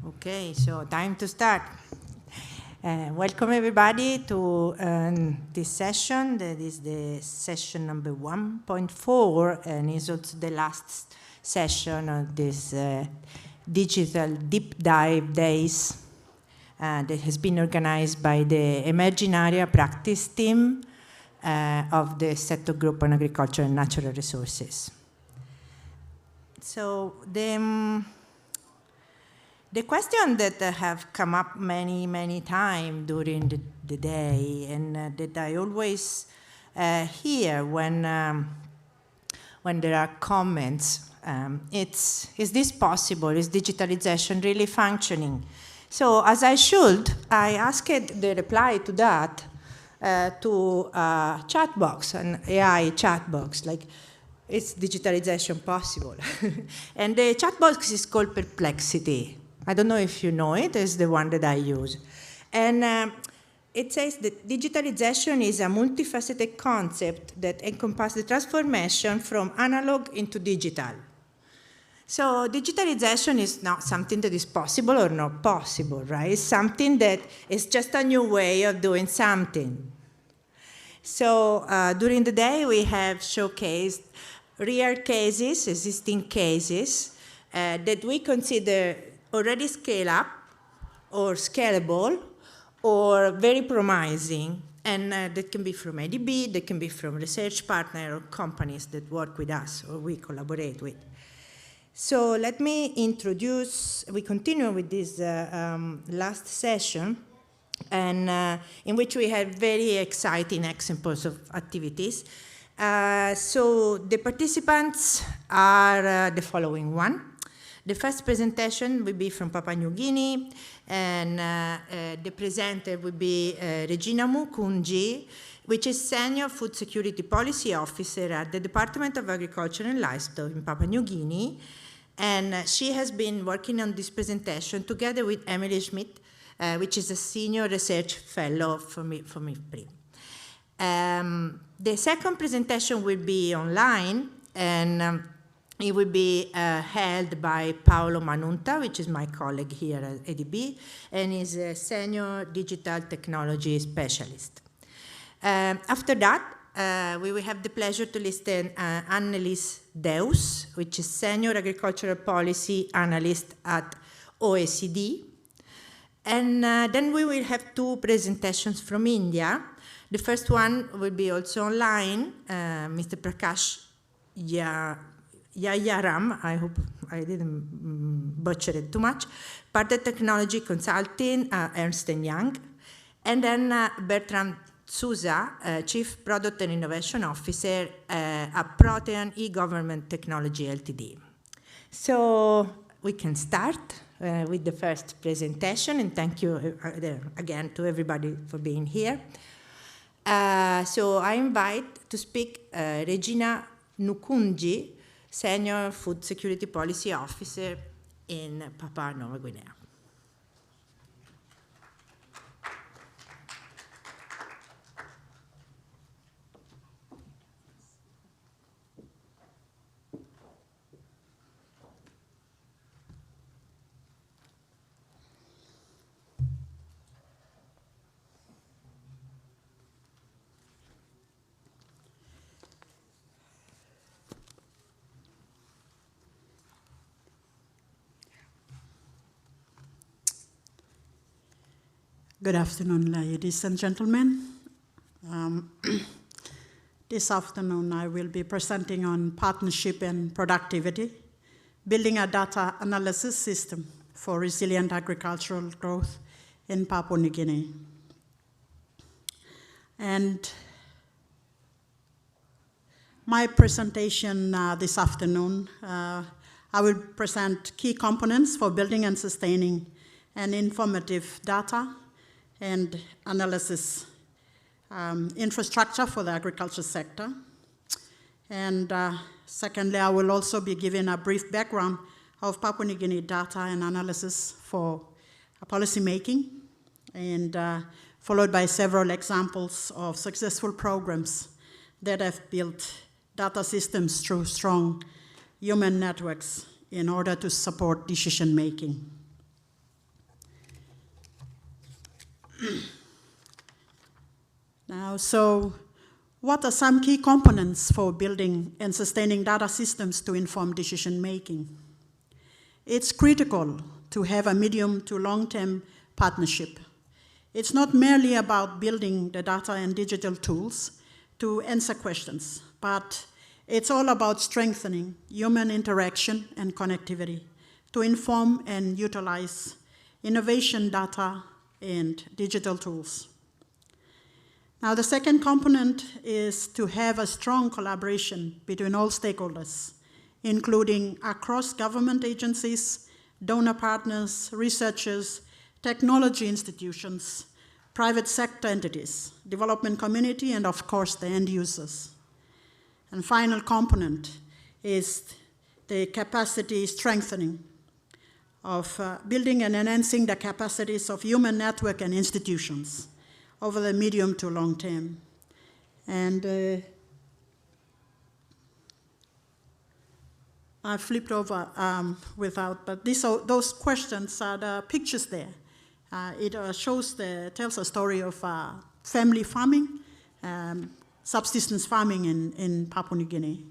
Okay, so time to start. Welcome everybody to this session. That is the session number 1.4 and is also the last session of this digital deep dive days that has been organized by the Emerging Area Practice Team of the Sector Group on Agriculture and Natural Resources. So the question that have come up many times during the day and that I always hear when there are comments, is this possible? Is digitalization really functioning? So as I asked the reply to that to a chat box, an AI chat box, like, is digitalization possible? And the chat box is called Perplexity. I don't know if you know it, it's the one that I use. And it says that digitalization is a multifaceted concept that encompasses the transformation from analog into digital. So digitalization is not something that is possible or not possible, right? It's something that is just a new way of doing something. So during the day, we have showcased real cases, existing cases, that we consider already scale up or scalable or very promising, and that can be from ADB, that can be from research partner or companies that work with us or we collaborate with. So let me introduce, we continue with this last session, and in which we had very exciting examples of activities. So the participants are the following one. The first presentation will be from Papua New Guinea, and the presenter will be Regina Mukunji, which is Senior Food Security Policy Officer at the Department of Agriculture and Livestock in Papua New Guinea. And she has been working on this presentation together with Emily Schmidt, which is a Senior Research Fellow from IFPRI. The second presentation will be online, and it will be held by Paolo Manunta, which is my colleague here at ADB, and is a Senior Digital Technology Specialist. After that, we will have the pleasure to listen Annelies Deus, which is Senior Agricultural Policy Analyst at OECD. And then we will have two presentations from India. The first one will be also online, Mr. Prakash Yayaram, I hope I didn't butcher it too much, Partner Technology Consulting, Ernst & Young, and then Bertrand Souza, Chief Product and Innovation Officer at Protean e-Government Technology Ltd. So we can start with the first presentation, and thank you again to everybody for being here. So I invite to speak Regina Nukunji, Senior Food Security Policy Officer in Papua New Guinea. Good afternoon, ladies and gentlemen. This afternoon, I will be presenting on partnership and productivity, building a data analysis system for resilient agricultural growth in Papua New Guinea. And my presentation this afternoon, I will present key components for building and sustaining an informative data and analysis infrastructure for the agriculture sector. And secondly, I will also be giving a brief background of Papua New Guinea data and analysis for policy making, and followed by several examples of successful programs that have built data systems through strong human networks in order to support decision making. Now, so what are some key components for building and sustaining data systems to inform decision making? It's critical to have a medium to long-term partnership. It's not merely about building the data and digital tools to answer questions, but it's all about strengthening human interaction and connectivity to inform and utilize innovation data and digital tools. Now, the second component is to have a strong collaboration between all stakeholders, including across government agencies, donor partners, researchers, technology institutions, private sector entities, development community, and of course the end users. And final component is the capacity strengthening of building and enhancing the capacities of human network and institutions over the medium to long term. And I flipped over without, but those questions are the pictures there. It tells a story of family farming, subsistence farming in Papua New Guinea.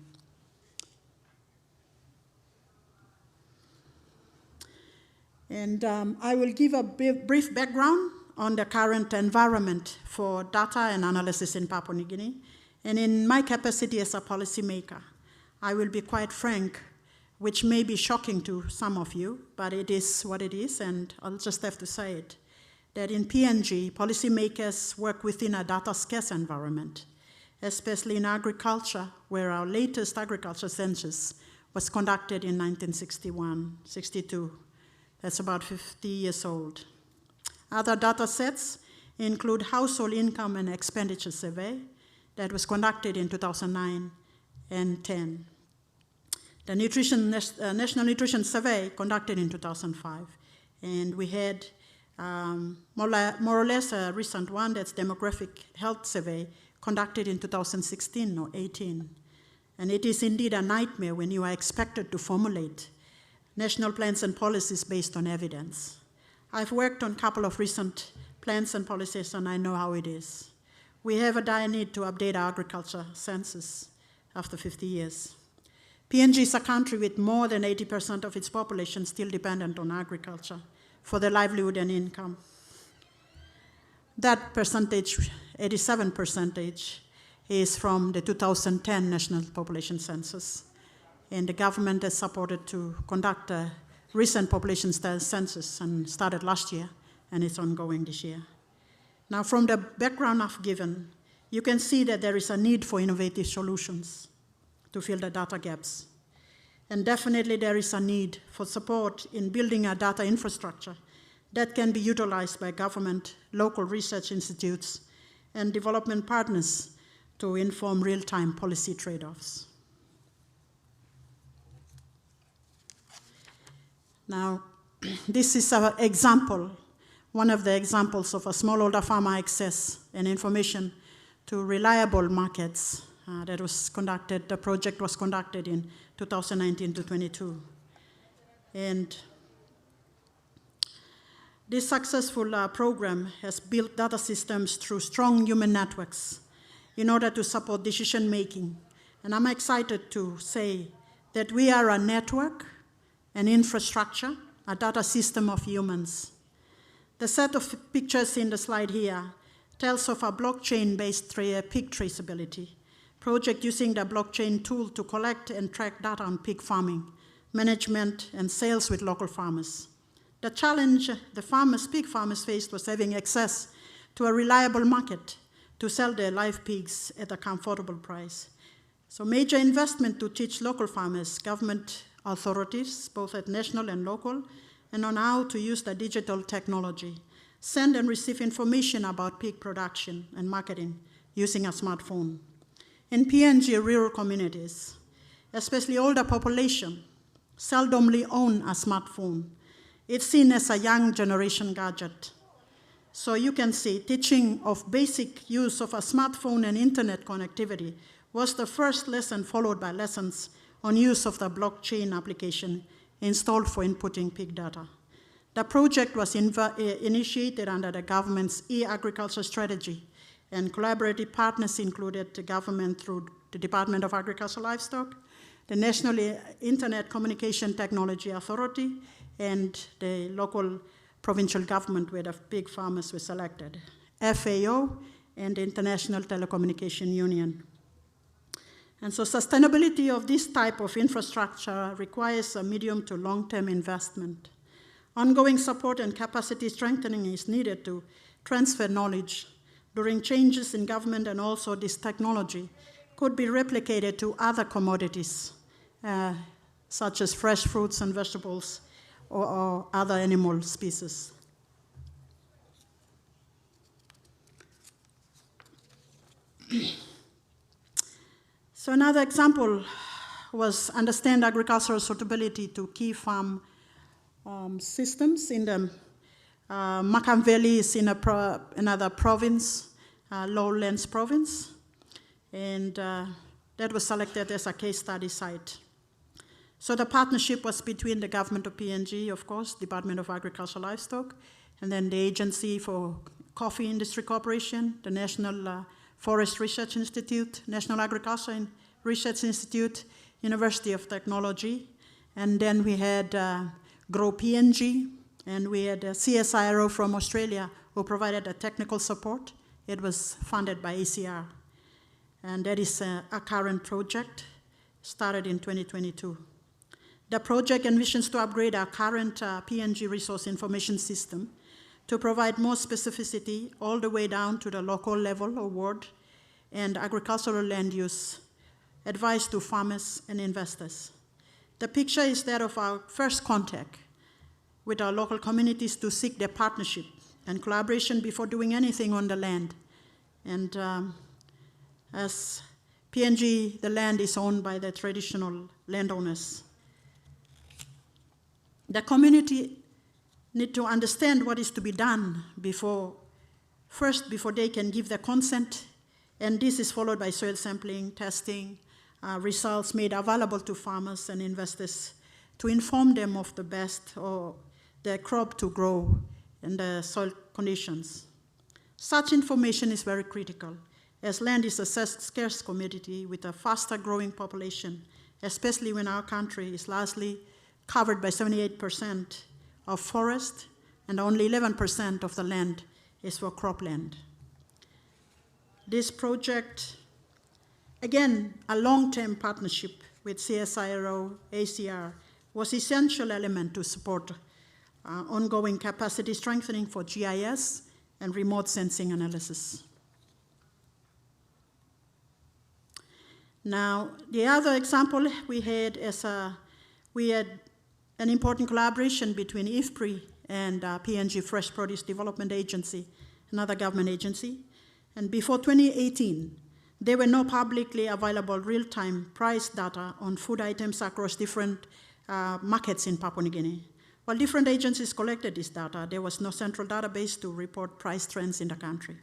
And I will give a brief background on the current environment for data and analysis in Papua New Guinea. And in my capacity as a policymaker, I will be quite frank, which may be shocking to some of you, but it is what it is, and I'll just have to say it, that in PNG, policymakers work within a data-scarce environment, especially in agriculture, where our latest agriculture census was conducted in 1961, 62. That's about 50 years old. Other data sets include household income and expenditure survey that was conducted in 2009 and 10. The National Nutrition Survey conducted in 2005. And we had more or less a recent one, that's Demographic Health Survey, conducted in 2016 or 18. And it is indeed a nightmare when you are expected to formulate national plans and policies based on evidence. I've worked on a couple of recent plans and policies, and I know how it is. We have a dire need to update our agriculture census after 50 years. PNG is a country with more than 80% of its population still dependent on agriculture for their livelihood and income. That percentage, 87%, is from the 2010 National Population Census. And the government has supported to conduct a recent population census and started last year, and it's ongoing this year. Now, from the background I've given, you can see that there is a need for innovative solutions to fill the data gaps. And definitely there is a need for support in building a data infrastructure that can be utilized by government, local research institutes, and development partners to inform real-time policy trade-offs. Now, this is an example, one of the examples of a smallholder farmer access and information to reliable markets that was conducted. The project was conducted in 2019 to 22. And this successful program has built data systems through strong human networks in order to support decision making. And I'm excited to say that we are a network, an infrastructure, a data system of humans. The set of pictures in the slide here tells of a blockchain-based pig traceability project using the blockchain tool to collect and track data on pig farming, management, and sales with local farmers. The challenge the pig farmers faced was having access to a reliable market to sell their live pigs at a comfortable price. So major investment to teach local farmers, government authorities, both at national and local, and on how to use the digital technology, send and receive information about pig production and marketing using a smartphone. In PNG rural communities, especially older population, seldomly own a smartphone. It's seen as a young generation gadget. So you can see teaching of basic use of a smartphone and internet connectivity was the first lesson, followed by lessons on use of the blockchain application installed for inputting pig data. The project was initiated under the government's e-agriculture strategy, and collaborative partners included the government through the Department of Agriculture Livestock, the National Internet Communication Technology Authority, and the local provincial government where the big farmers were selected, FAO, and the International Telecommunication Union. And so sustainability of this type of infrastructure requires a medium to long-term investment. Ongoing support and capacity strengthening is needed to transfer knowledge during changes in government, and also this technology could be replicated to other commodities, such as fresh fruits and vegetables or other animal species. So another example was understand agricultural suitability to key farm systems in the Makam Valley is in another province, Lowlands province, and that was selected as a case study site. So the partnership was between the government of PNG, of course, Department of Agriculture Livestock, and then the Agency for Coffee Industry Corporation, the National Forest Research Institute, National Agriculture Research Institute, University of Technology, and then we had Grow PNG, and we had a CSIRO from Australia who provided the technical support. It was funded by ACR. And that is a current project, started in 2022. The project envisions to upgrade our current PNG resource information system to provide more specificity all the way down to the local level or ward and agricultural land use advice to farmers and investors. The picture is that of our first contact with our local communities to seek their partnership and collaboration before doing anything on the land. And as PNG, the land is owned by the traditional landowners. The community need to understand what is to be done before they can give their consent, and this is followed by soil sampling, testing, results made available to farmers and investors to inform them of the best or the crop to grow and the soil conditions. Such information is very critical, as land is a scarce commodity with a faster growing population, especially when our country is largely covered by 78% of forest, and only 11% of the land is for cropland. This project, again, a long-term partnership with CSIRO, ACR, was an essential element to support ongoing capacity strengthening for GIS and remote sensing analysis. Now, the other example we had is we had an important collaboration between IFPRI and PNG Fresh Produce Development Agency, another government agency. And before 2018, there were no publicly available real-time price data on food items across different markets in Papua New Guinea. While different agencies collected this data, there was no central database to report price trends in the country.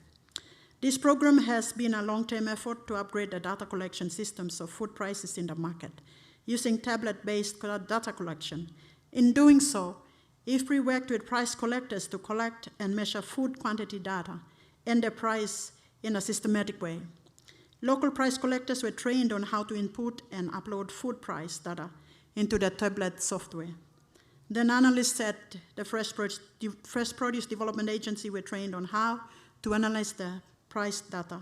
This program has been a long-term effort to upgrade the data collection systems of food prices in the market, using tablet-based data collection. In doing so, IFPRI worked with price collectors to collect and measure food quantity data and the price in a systematic way. Local price collectors were trained on how to input and upload food price data into the tablet software. Then analysts at the Fresh Produce Development Agency were trained on how to analyze the price data.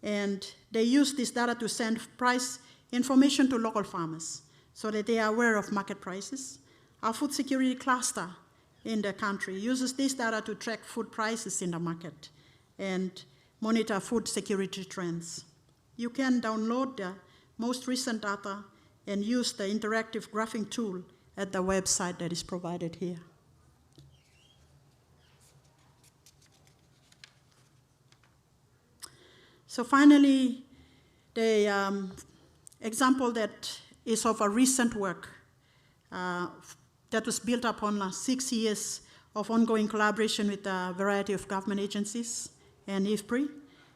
And they used this data to send price information to local farmers so that they are aware of market prices. Our food security cluster in the country uses this data to track food prices in the market and monitor food security trends. You can download the most recent data and use the interactive graphing tool at the website that is provided here. So finally, the example that is of a recent work that was built upon 6 years of ongoing collaboration with a variety of government agencies and IFPRI.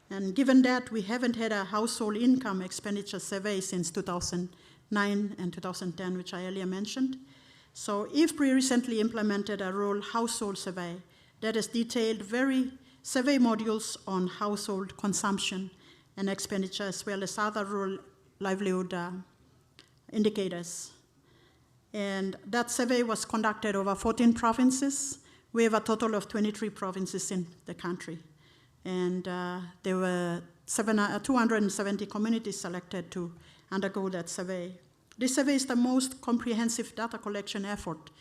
And given that we haven't had a household income expenditure survey since 2009 and 2010, which I earlier mentioned, So IFPRI recently implemented a rural household survey that has detailed survey modules on household consumption and expenditure, as well as other rural livelihood indicators. And that survey was conducted over 14 provinces. We have a total of 23 provinces in the country. And there were 270 communities selected to undergo that survey. This survey is the most comprehensive data collection effort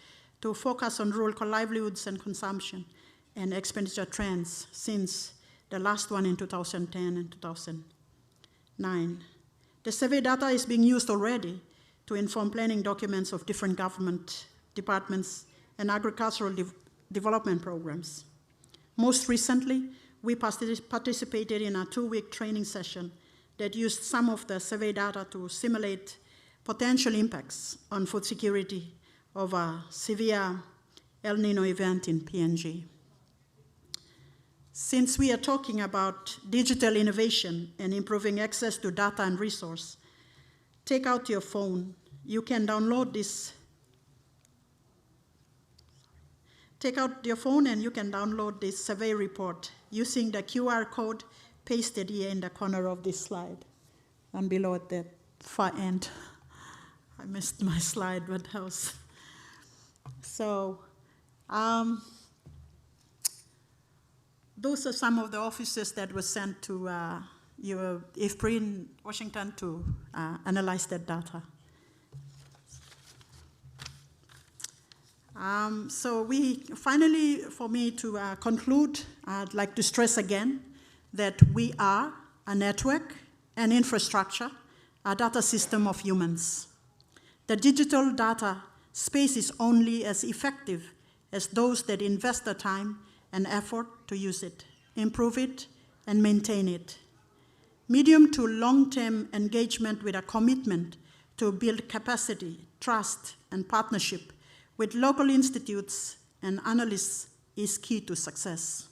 to focus on rural livelihoods and consumption and expenditure trends since the last one in 2010 and 2009. The survey data is being used already to inform planning documents of different government departments and agricultural development programs. Most recently, we participated in a 2-week training session that used some of the survey data to simulate potential impacts on food security of a severe El Nino event in PNG. Since we are talking about digital innovation and improving access to data and resource, take out your phone. You can download this. Take out your phone and you can download this survey report using the QR code pasted here in the corner of this slide and below at the far end. I missed my slide, but that was. So, those are some of the officers that were sent to your IFPRI in Washington to analyze that data. So finally, for me to conclude, I'd like to stress again that we are a network, an infrastructure, a data system of humans. The digital data space is only as effective as those that invest the time and effort to use it, improve it, and maintain it. Medium to long-term engagement with a commitment to build capacity, trust, and partnership with local institutes and analysts is key to success.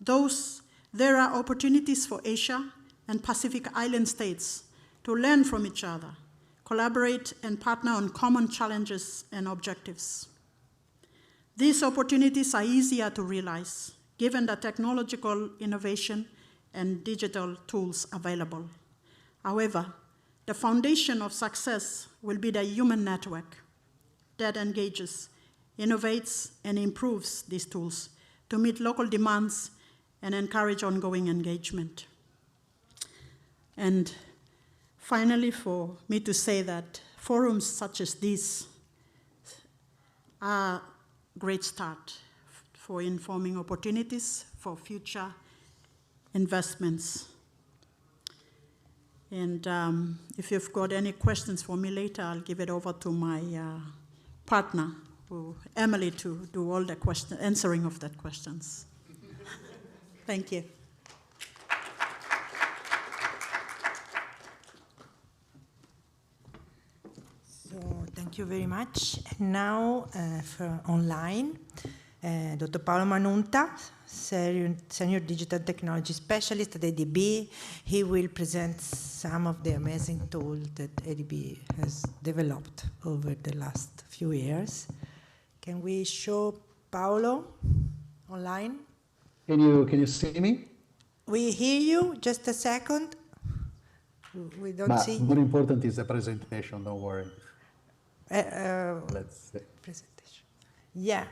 There are opportunities for Asia and Pacific Island states to learn from each other, collaborate, and partner on common challenges and objectives. These opportunities are easier to realize given the technological innovation and digital tools available. However, the foundation of success will be the human network that engages, innovates, and improves these tools to meet local demands and encourage ongoing engagement. And finally, for me to say that forums such as these are a great start for informing opportunities for future investments. And if you've got any questions for me later, I'll give it over to my partner, Emily, to do all the answering of the questions. Thank you. So thank you very much. And now for online, Dr. Paolo Manunta, Senior Digital Technology Specialist at ADB. He will present some of the amazing tools that ADB has developed over the last few years. Can we show Paolo online? Can you see me? We hear you. Just a second. We don't see. More important is the presentation. Don't worry. Let's see. Presentation. Yeah.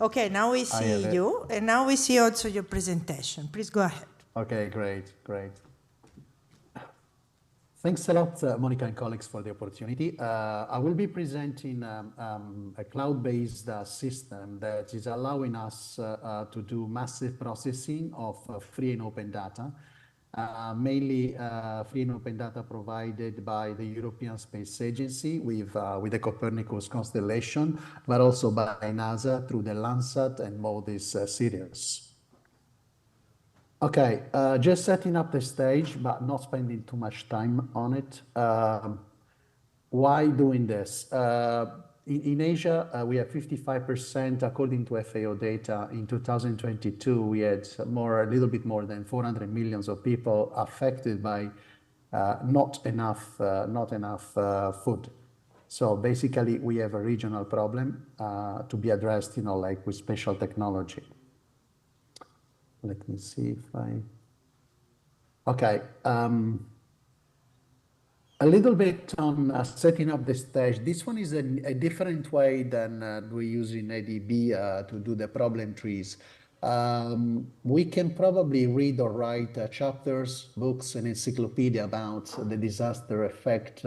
Okay, now we see you, and now we see also your presentation. Please go ahead. Okay, great. Thanks a lot, Monica and colleagues, for the opportunity. I will be presenting a cloud-based system that is allowing us to do massive processing of free and open data, mainly free and open data provided by the European Space Agency with the Copernicus constellation, but also by NASA through the Landsat and MODIS series. Okay, just setting up the stage, but not spending too much time on it. Why doing this? In Asia, we have 55%, according to FAO data. In 2022, we had a little bit more than 400 million of people affected by not enough food. So basically, we have a regional problem to be addressed, like with special technology. Let me see if I... Okay. A little bit on setting up the stage. This one is a different way than we use in ADB to do the problem trees. We can probably read or write chapters, books, and encyclopedia about the disaster effect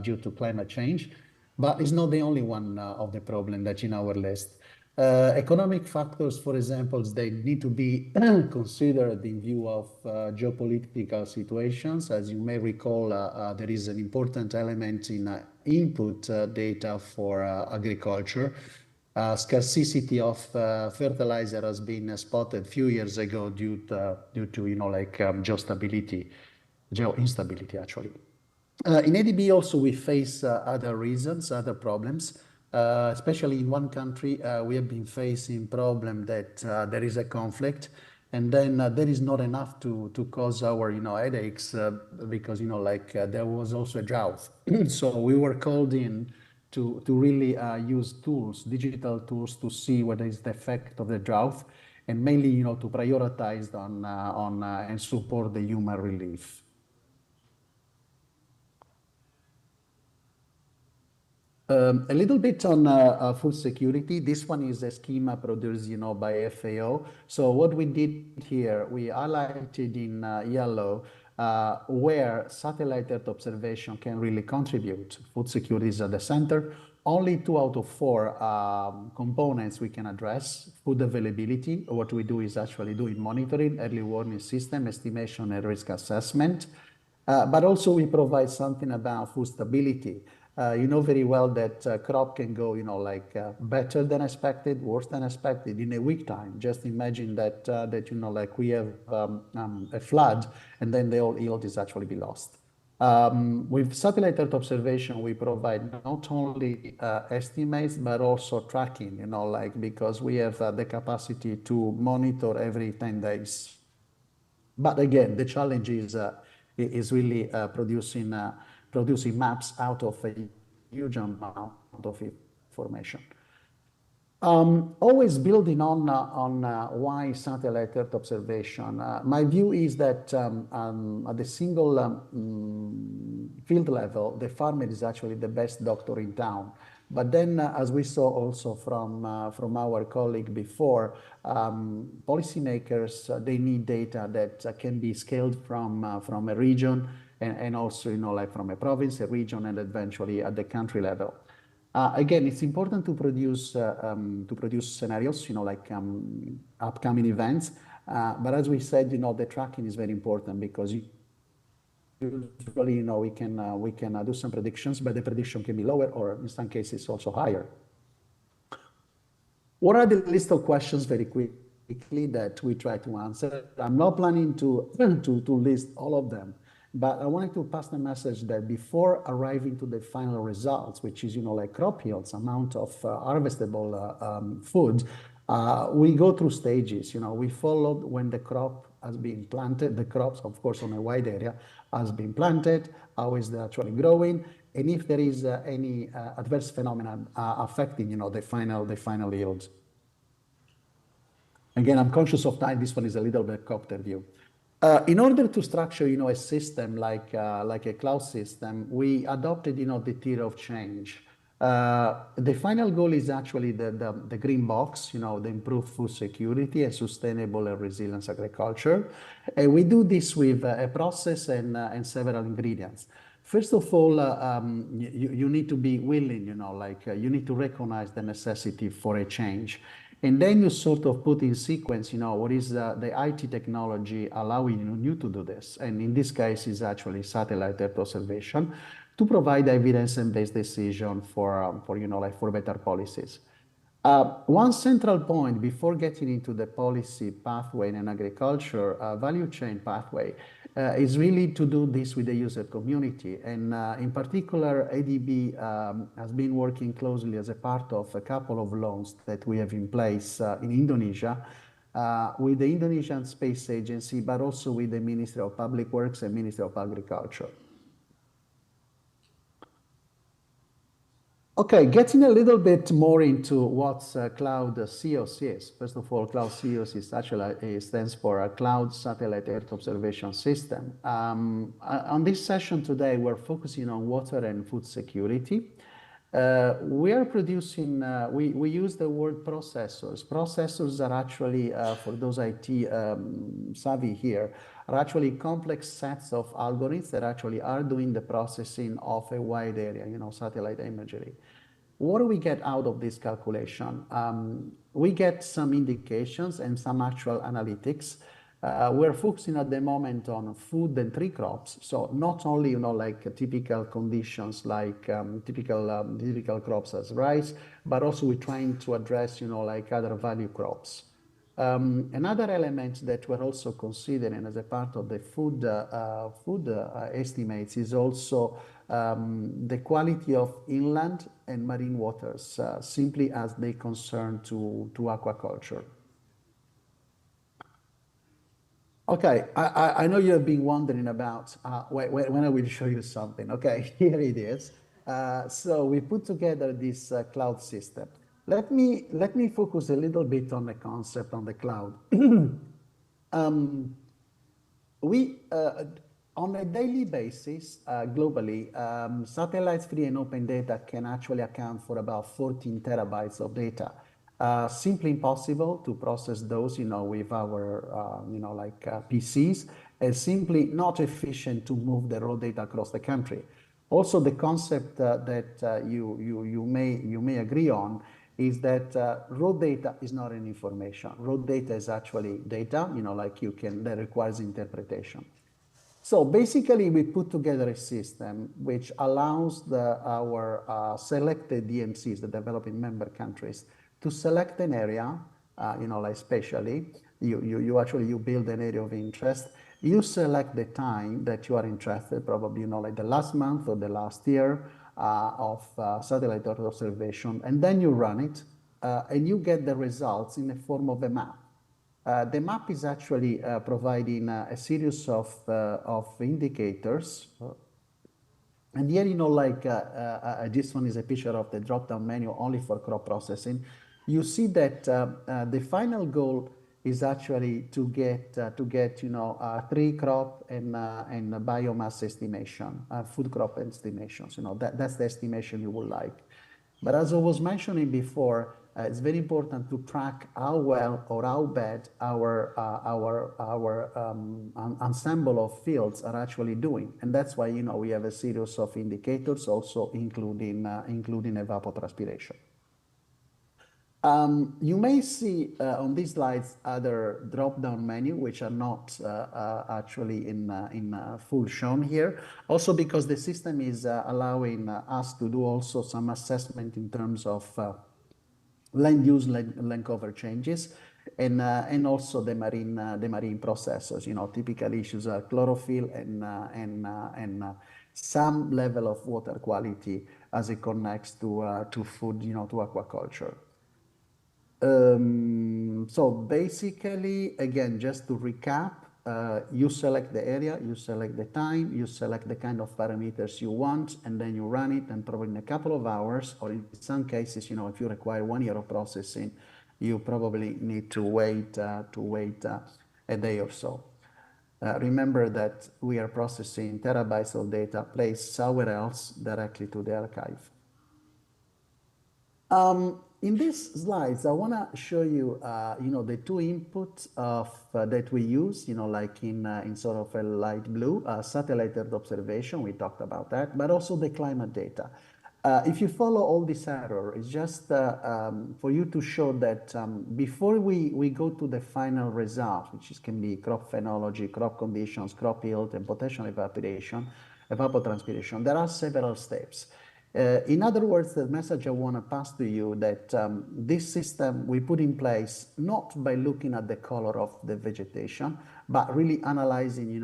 due to climate change, but it's not the only one of the problem that's in our list. Economic factors, for example, they need to be considered in view of geopolitical situations. As you may recall, there is an important element in input data for agriculture. Scarcity of fertilizer has been spotted a few years ago due to geoinstability, actually. In ADB also we face other reasons, other problems. Especially in one country, we have been facing problem that there is a conflict, and then there is not enough to cause our headaches because there was also a drought. So we were called in to really use tools, digital tools, to see what is the effect of the drought, and mainly to prioritize on and support the human relief. A little bit on food security. This one is a schema produced, by FAO. So what we did here, we highlighted in yellow where satellite Earth observation can really contribute. Food security is at the center. Only 2 out of 4 components we can address. Food availability. What we do is actually doing monitoring, early warning system, estimation, and risk assessment. But also we provide something about food stability. You know very well that crop can go, better than expected, worse than expected in a week time. Just imagine that, we have a flood and then the whole yield is actually be lost. With satellite Earth observation, we provide not only estimates, but also tracking, because we have the capacity to monitor every 10 days. But again, the challenge is really producing maps out of a huge amount of information. Always building on why satellite Earth observation. My view is that at the single field level, the farmer is actually the best doctor in town. But then, as we saw also from our colleague before, policymakers, they need data that can be scaled from a region and also, from a province, a region, and eventually at the country level. Again, it's important to produce scenarios, upcoming events. But as we said, the tracking is very important because usually, we can do some predictions, but the prediction can be lower or in some cases also higher. What are the list of questions very quickly that we try to answer? I'm not planning to list all of them, but I wanted to pass the message that before arriving to the final results, which is, crop yields, amount of harvestable food, we go through stages. We followed when the crop has been planted, the crops, of course, on a wide area, has been planted, how is it actually growing, and if there is any adverse phenomenon affecting, the final yields. Again, I'm conscious of time. This one is a little bit helicopter view. In order to structure, a system like a cloud system, we adopted, the tier of change. The final goal is actually the green box, the improved food security and sustainable and resilient agriculture. And we do this with a process and several ingredients. First of all, you need to be willing, you need to recognize the necessity for a change. And then you sort of put in sequence, what is the IT technology allowing you to do this? And in this case, is actually satellite Earth observation to provide evidence and based decision for better policies. One central point before getting into the policy pathway in agriculture, value chain pathway, is really to do this with the user community. And in particular, ADB has been working closely as a part of a couple of loans that we have in place in Indonesia, with the Indonesian Space Agency, but also with the Ministry of Public Works and Ministry of Agriculture. Okay, getting a little bit more into what Cloud COC is. First of all, Cloud COC is actually stands for a Cloud Satellite Earth Observation System. On this session today, we're focusing on water and food security. We are producing, we use the word processors. Processors are actually, for those IT savvy here, are actually complex sets of algorithms that actually are doing the processing of a wide area, satellite imagery. What do we get out of this calculation? We get some indications and some actual analytics. We're focusing at the moment on food and tree crops. So not only, like typical conditions, like typical crops as rice, but also we're trying to address, like other value crops. Another element that we're also considering as a part of the food estimates is also the quality of inland and marine waters, simply as they concern to aquaculture. Okay, I know you have been wondering about when I will show you something. Okay, here it is. So we put together this cloud system. Let me focus a little bit on the concept on the cloud. On a daily basis, globally, satellites free and open data can actually account for about 14 terabytes of data. Simply impossible to process those, with our, PCs, and simply not efficient to move the raw data across the country. Also, the concept that you may agree on is that raw data is not an information. Raw data is actually data, that requires interpretation. So basically, we put together a system which allows our selected DMCs, the developing member countries, to select an area, spatially. You build an area of interest. You select the time that you are interested, probably, like the last month or the last year of satellite Earth observation, and then you run it, and you get the results in the form of a map. The map is actually providing a series of indicators. And here, this one is a picture of the drop-down menu only for crop processing. You see that the final goal is actually to get tree crop and biomass estimation, food crop estimations. That's the estimation you would like. But as I was mentioning before, it's very important to track how well or how bad our ensemble of fields are actually doing, and that's why we have a series of indicators, also including evapotranspiration. You may see on these slides other drop-down menu, which are not actually in full shown here. Also because the system is allowing us to do also some assessment in terms of land use, land cover changes, and also the marine processors. Typical issues are chlorophyll and some level of water quality as it connects to food, to aquaculture. So basically, again, just to recap, you select the area, you select the time, you select the kind of parameters you want, and then you run it, and probably in a couple of hours, or in some cases, if you require 1 year of processing, you probably need to wait a day or so. Remember that we are processing terabytes of data placed somewhere else directly to the archive. In these slides, I want to show you, the two inputs that we use, like in sort of a light blue, satellite Earth observation, we talked about that, but also the climate data. If you follow all this arrow, it's just for you to show that before we go to the final result, which can be crop phenology, crop conditions, crop yield, and potential evapotranspiration, there are several steps. In other words, the message I want to pass to you that this system we put in place not by looking at the color of the vegetation, but really analyzing,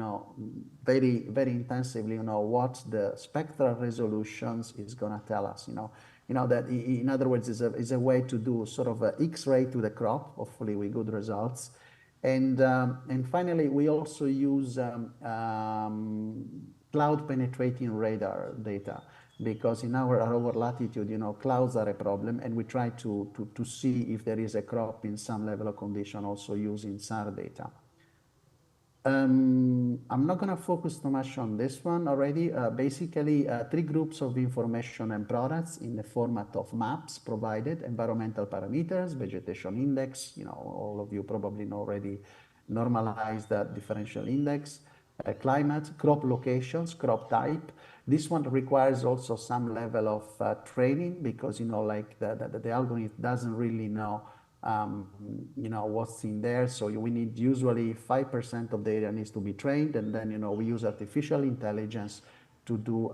very, very intensively, what the spectral resolutions is going to tell us. That in other words is a way to do sort of an X-ray to the crop, hopefully with good results. And finally, we also use cloud penetrating radar data. because in our latitude, you know, clouds are a problem, and we try to see if there is a crop in some level of condition also using SAR data. I'm not going to focus too much on this one already. Basically, 3 groups of information and products in the format of maps provided: environmental parameters, vegetation index, you know, all of you probably know already, normalized differential index, climate, crop locations, crop type. This one requires also some level of training, because, you know, like the algorithm doesn't really know you know, what's in there. So we need usually 5% of the area needs to be trained, and then, you know, we use artificial intelligence to do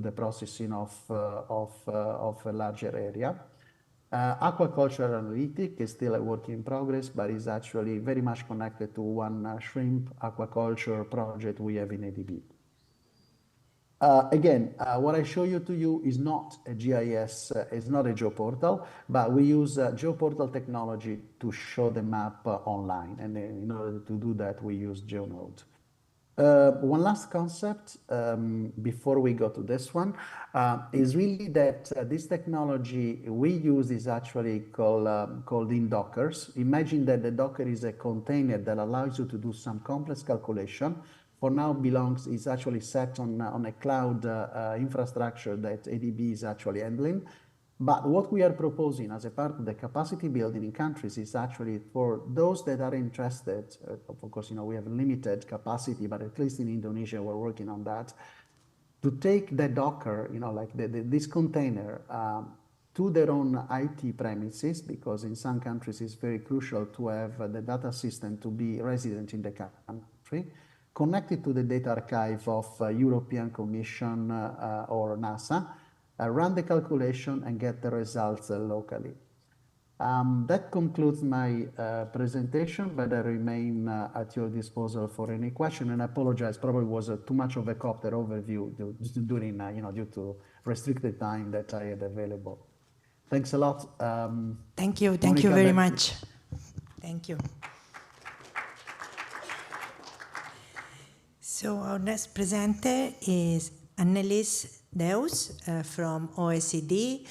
the processing of a larger area. Aquaculture analytic is still a work in progress, but is actually very much connected to one shrimp aquaculture project we have in ADB. Again, what I show you to you is not a GIS, it's not a GeoPortal, but we use GeoPortal technology to show the map online. And in order to do that, we use GeoNode. One last concept before we go to this one is really that this technology we use is actually called in Dockers. Imagine that the Docker is a container that allows you to do some complex calculation. For now, is actually set on a cloud infrastructure that ADB is actually handling. But what we are proposing as a part of the capacity building in countries is actually for those that are interested. Of course, you know, we have limited capacity, but at least in Indonesia, we're working on that, to take the Docker, you know, like this container, to their own IT premises, because in some countries it's very crucial to have the data system to be resident in the country, connected to the data archive of European Commission or NASA, run the calculation and get the results locally. That concludes my presentation, but I remain at your disposal for any question. And I apologize, probably was too much of a copter overview during, you know, due to restricted time that I had available. Thanks a lot. Thank you Monica, very much. Thank you. So our next presenter is Annelies Deus from OECD.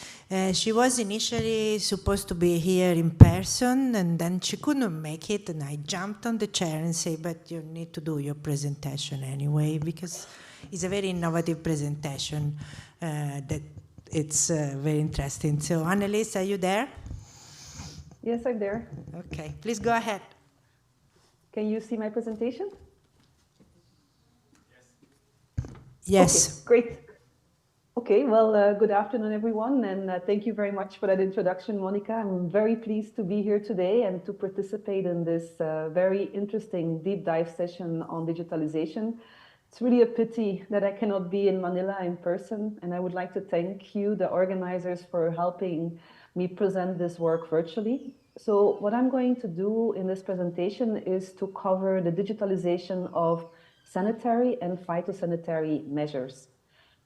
She was initially supposed to be here in person, and then she couldn't make it, and I jumped on the chair and said, but you need to do your presentation anyway, because it's a very innovative presentation that it's very interesting. So Annelies, are you there? Yes, I'm there. Okay, please go ahead. Can you see my presentation? Yes. Okay, great. Okay, well, good afternoon, everyone, and thank you very much for that introduction, Monica. I'm very pleased to be here today and to participate in this very interesting deep dive session on digitalization. It's really a pity that I cannot be in Manila in person, and I would like to thank you, the organizers, for helping me present this work virtually. So what I'm going to do in this presentation is to cover the digitalization of sanitary and phytosanitary measures.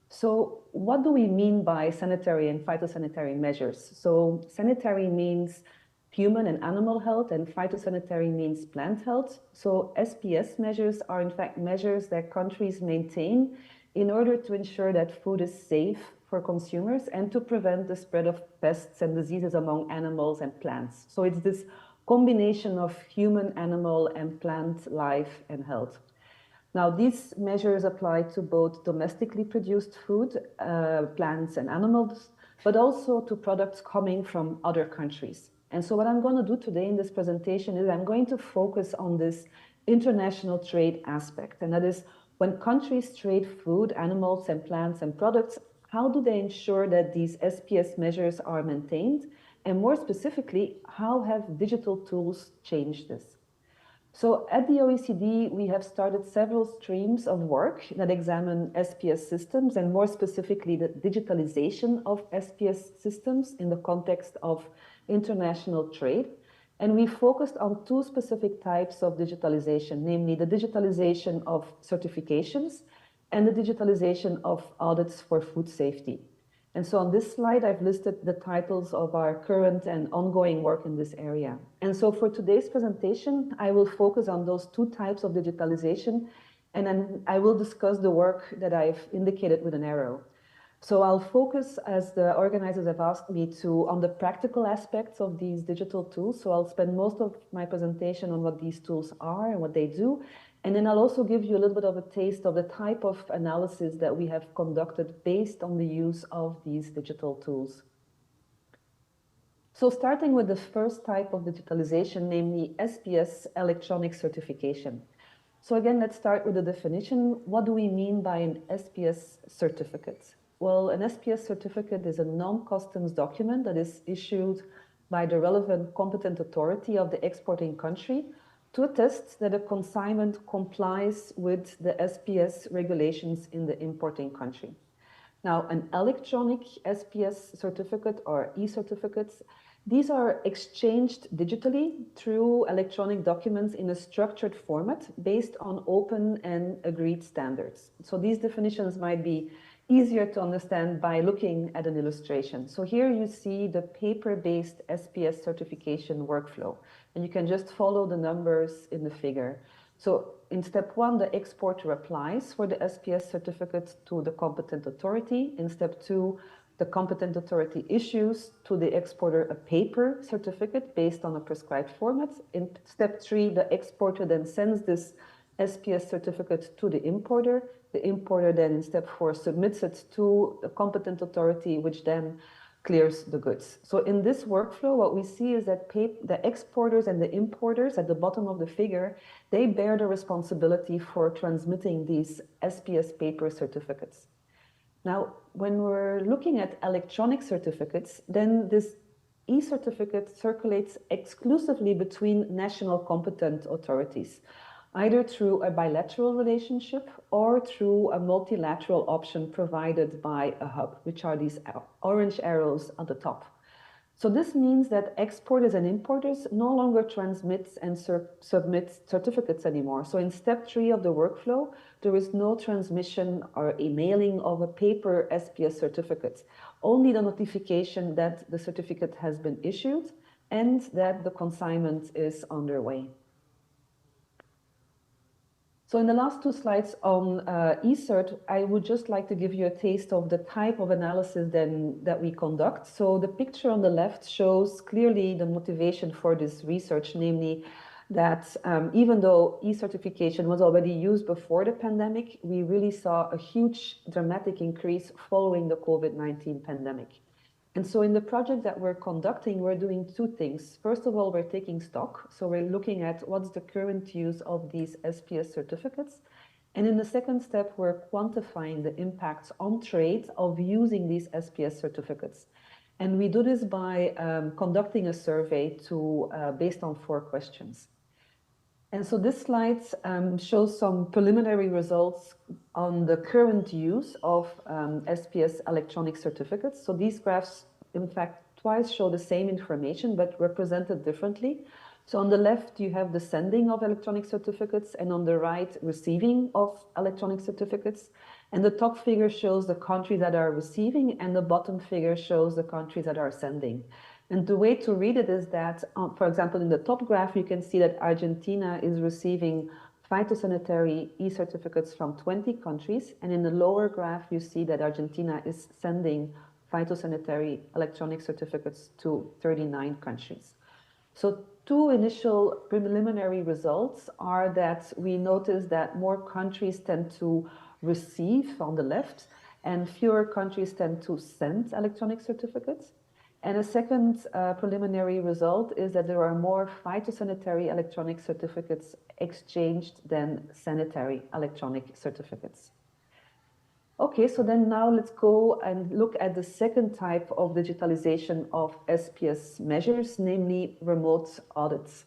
So what do we mean by sanitary and phytosanitary measures? So sanitary means human and animal health, and phytosanitary means plant health. So SPS measures are in fact measures that countries maintain in order to ensure that food is safe for consumers and to prevent the spread of pests and diseases among animals and plants. So it's this combination of human, animal, and plant life and health. Now, these measures apply to both domestically produced food, plants and animals, but also to products coming from other countries. And so what I'm going to do today in this presentation is I'm going to focus on this international trade aspect. And that is, when countries trade food, animals and plants and products, how do they ensure that these SPS measures are maintained? And more specifically, how have digital tools changed this? So at the OECD, we have started several streams of work that examine SPS systems, and more specifically, the digitalization of SPS systems in the context of international trade. And we focused on 2 specific types of digitalization, namely the digitalization of certifications and the digitalization of audits for food safety. And so on this slide, I've listed the titles of our current and ongoing work in this area. And so for today's presentation, I will focus on those 2 types of digitalization, and then I will discuss the work that I've indicated with an arrow. So I'll focus, as the organizers have asked me to, on the practical aspects of these digital tools. So I'll spend most of my presentation on what these tools are and what they do. And then I'll also give you a little bit of a taste of the type of analysis that we have conducted based on the use of these digital tools. So starting with the first type of digitalization, namely SPS electronic certification. So again, let's start with the definition. What do we mean by an SPS certificate? Well, an SPS certificate is a non-customs document that is issued by the relevant competent authority of the exporting country to attest that a consignment complies with the SPS regulations in the importing country. Now, an electronic SPS certificate or e-certificates, these are exchanged digitally through electronic documents in a structured format based on open and agreed standards. So these definitions might be easier to understand by looking at an illustration. So here you see the paper-based SPS certification workflow, and you can just follow the numbers in the figure. So in step 1, the exporter applies for the SPS certificate to the competent authority. In step 2, the competent authority issues to the exporter a paper certificate based on a prescribed format. In step 3, the exporter then sends this SPS certificate to the importer. The importer then in step 4 submits it to the competent authority, which then clears the goods. So in this workflow, what we see is that the exporters and the importers at the bottom of the figure, they bear the responsibility for transmitting these SPS paper certificates. Now, when we're looking at electronic certificates, then this e-certificate circulates exclusively between national competent authorities, either through a bilateral relationship or through a multilateral option provided by a hub, which are these orange arrows at the top. So this means that exporters and importers no longer transmit and submit certificates anymore. So in step 3 of the workflow, there is no transmission or a mailing of a paper SPS certificate, only the notification that the certificate has been issued and that the consignment is underway. So in the last 2 slides on eCert, I would just like to give you a taste of the type of analysis then that we conduct. So the picture on the left shows clearly the motivation for this research, namely that even though e-certification was already used before the pandemic, we really saw a huge dramatic increase following the COVID-19 pandemic. And so in the project that we're conducting, we're doing 2 things. First of all, we're taking stock. So we're looking at what's the current use of these SPS certificates. And in the second step, we're quantifying the impacts on trade of using these SPS certificates. And we do this by conducting a survey based on 4 questions. And so this slide shows some preliminary results on the current use of SPS electronic certificates. So these graphs, in fact, twice show the same information, but represented differently. So on the left, you have the sending of electronic certificates, and on the right, receiving of electronic certificates. And the top figure shows the countries that are receiving, and the bottom figure shows the countries that are sending. And the way to read it is that, for example, in the top graph, you can see that Argentina is receiving phytosanitary e-certificates from 20 countries. And in the lower graph, you see that Argentina is sending phytosanitary electronic certificates to 39 countries. So 2 initial preliminary results are that we notice that more countries tend to receive on the left, and fewer countries tend to send electronic certificates. And a second preliminary result is that there are more phytosanitary electronic certificates exchanged than sanitary electronic certificates. Okay, so then now let's go and look at the second type of digitalization of SPS measures, namely remote audits.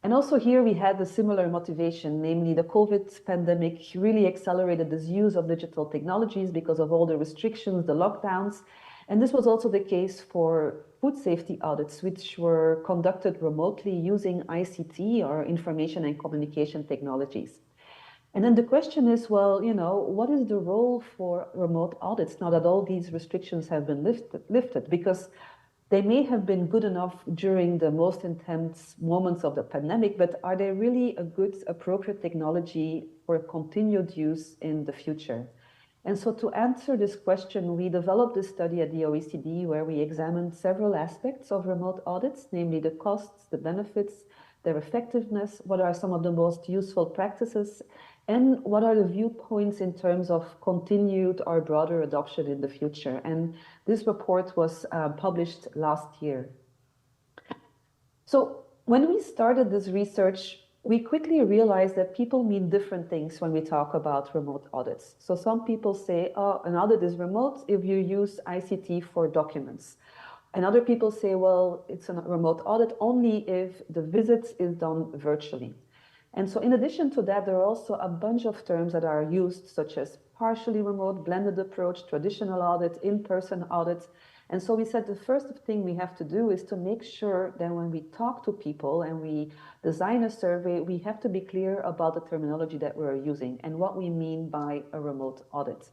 And also here we had a similar motivation, namely the COVID pandemic really accelerated this use of digital technologies because of all the restrictions, the lockdowns. And this was also the case for food safety audits, which were conducted remotely using ICT or information and communication technologies. And then the question is, well, what is the role for remote audits now that all these restrictions have been lifted? Because they may have been good enough during the most intense moments of the pandemic, but are they really a good, appropriate technology for continued use in the future? And so to answer this question, we developed this study at the OECD where we examined several aspects of remote audits, namely the costs, the benefits, their effectiveness, what are some of the most useful practices, and what are the viewpoints in terms of continued or broader adoption in the future. And this report was published last year. So when we started this research, we quickly realized that people mean different things when we talk about remote audits. So some people say, oh, an audit is remote if you use ICT for documents. And other people say, well, it's a remote audit only if the visit is done virtually. And so in addition to that, there are also a bunch of terms that are used, such as partially remote, blended approach, traditional audit, in-person audit. And so we said the first thing we have to do is to make sure that when we talk to people and we design a survey, we have to be clear about the terminology that we're using and what we mean by a remote audit.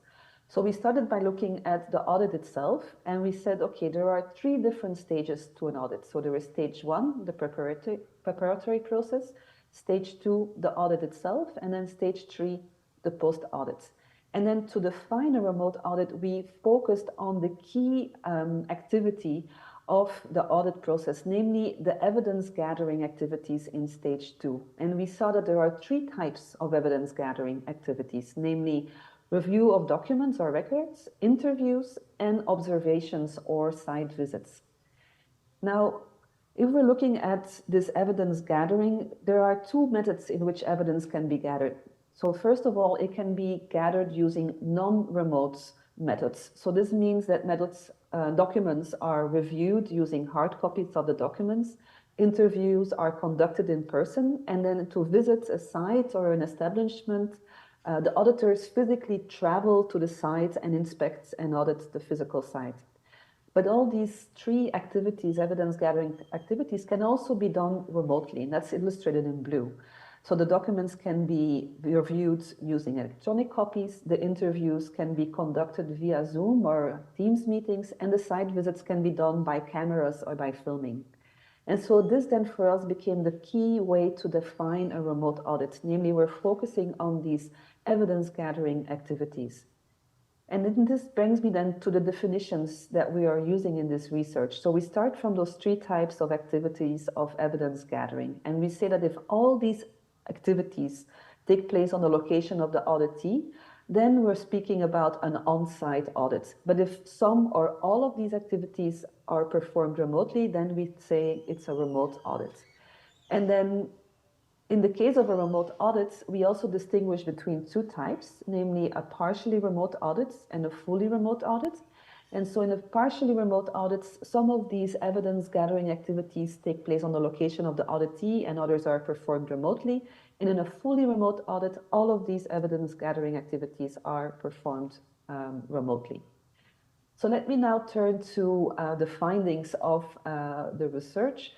So we started by looking at the audit itself, and we said, okay, there are 3 different stages to an audit. So there is stage 1, the preparatory process, stage 2, the audit itself, and then stage 3, the post-audit. And then to define a remote audit, we focused on the key activity of the audit process, namely the evidence gathering activities in stage 2. And we saw that there are 3 types of evidence gathering activities, namely review of documents or records, interviews, and observations or site visits. Now, if we're looking at this evidence gathering, there are 2 methods in which evidence can be gathered. So first of all, it can be gathered using non-remote methods. So this means that documents are reviewed using hard copies of the documents, interviews are conducted in person, and then to visit a site or an establishment, the auditors physically travel to the site and inspect and audit the physical site. But all these 3 activities, evidence gathering activities, can also be done remotely, and that's illustrated in blue. So the documents can be reviewed using electronic copies, the interviews can be conducted via Zoom or Teams meetings, and the site visits can be done by cameras or by filming. And so this then for us became the key way to define a remote audit, namely we're focusing on these evidence gathering activities. And then this brings me then to the definitions that we are using in this research. So we start from those 3 types of activities of evidence gathering. And we say that if all these activities take place on the location of the auditee, then we're speaking about an on-site audit. But if some or all of these activities are performed remotely, then we say it's a remote audit. And then in the case of a remote audit, we also distinguish between 2 types, namely a partially remote audit and a fully remote audit. And so in a partially remote audits, some of these evidence gathering activities take place on the location of the auditee and others are performed remotely. And in a fully remote audit, all of these evidence gathering activities are performed remotely. So let me now turn to the findings of the research.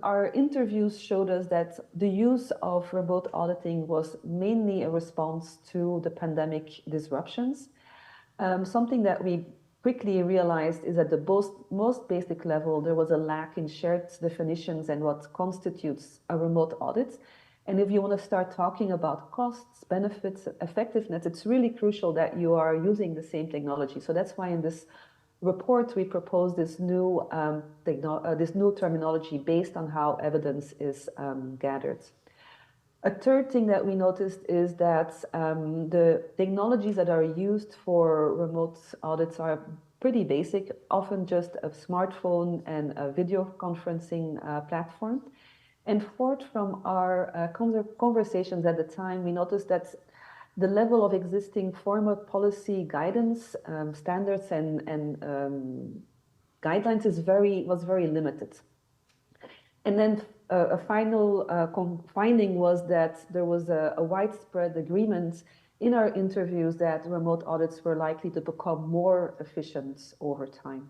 Our interviews showed us that the use of remote auditing was mainly a response to the pandemic disruptions. Something that we quickly realized is at the most basic level, there was a lack in shared definitions and what constitutes a remote audit. And if you want to start talking about costs, benefits, effectiveness, it's really crucial that you are using the same technology. So that's why in this report we propose this new terminology based on how evidence is gathered. A third thing that we noticed is that the technologies that are used for remote audits are pretty basic, often just a smartphone and a video conferencing platform. And fourth, from our conversations at the time, we noticed that the level of existing formal policy guidance, standards and guidelines was very limited. And then a final finding was that there was a widespread agreement in our interviews that remote audits were likely to become more efficient over time.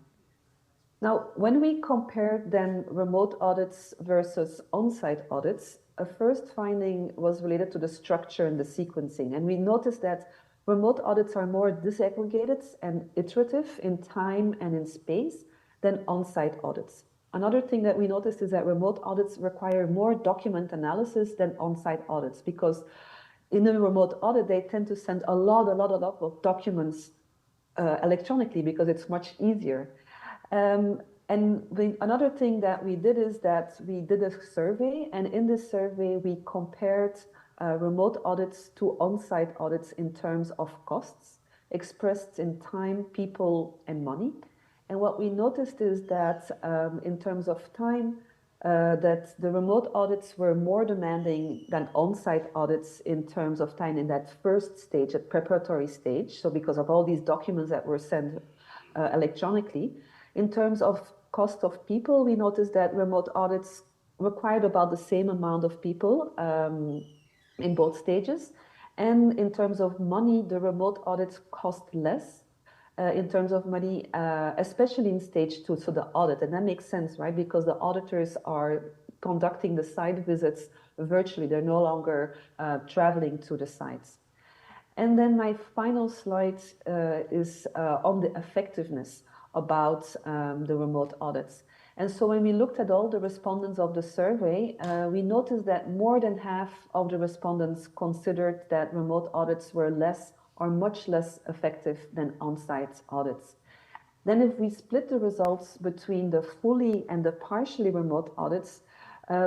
Now, when we compared then remote audits versus on-site audits, a first finding was related to the structure and the sequencing. And we noticed that remote audits are more disaggregated and iterative in time and in space than on-site audits. Another thing that we noticed is that remote audits require more document analysis than on-site audits, because in a remote audit, they tend to send a lot of documents electronically because it's much easier. And another thing that we did is that we did a survey, and in this survey we compared remote audits to on-site audits in terms of costs, expressed in time, people, and money. And what we noticed is that in terms of time, that the remote audits were more demanding than on-site audits in terms of time in that first stage, at preparatory stage. So because of all these documents that were sent electronically. In terms of cost of people, we noticed that remote audits required about the same amount of people in both stages. And in terms of money, the remote audits cost less. In terms of money, especially in stage 2, so the audit. And that makes sense, right? Because the auditors are conducting the site visits virtually. They're no longer traveling to the sites. And then my final slide is on the effectiveness about the remote audits. And so when we looked at all the respondents of the survey, we noticed that more than half of the respondents considered that remote audits were less or much less effective than on-site audits. Then if we split the results between the fully and the partially remote audits,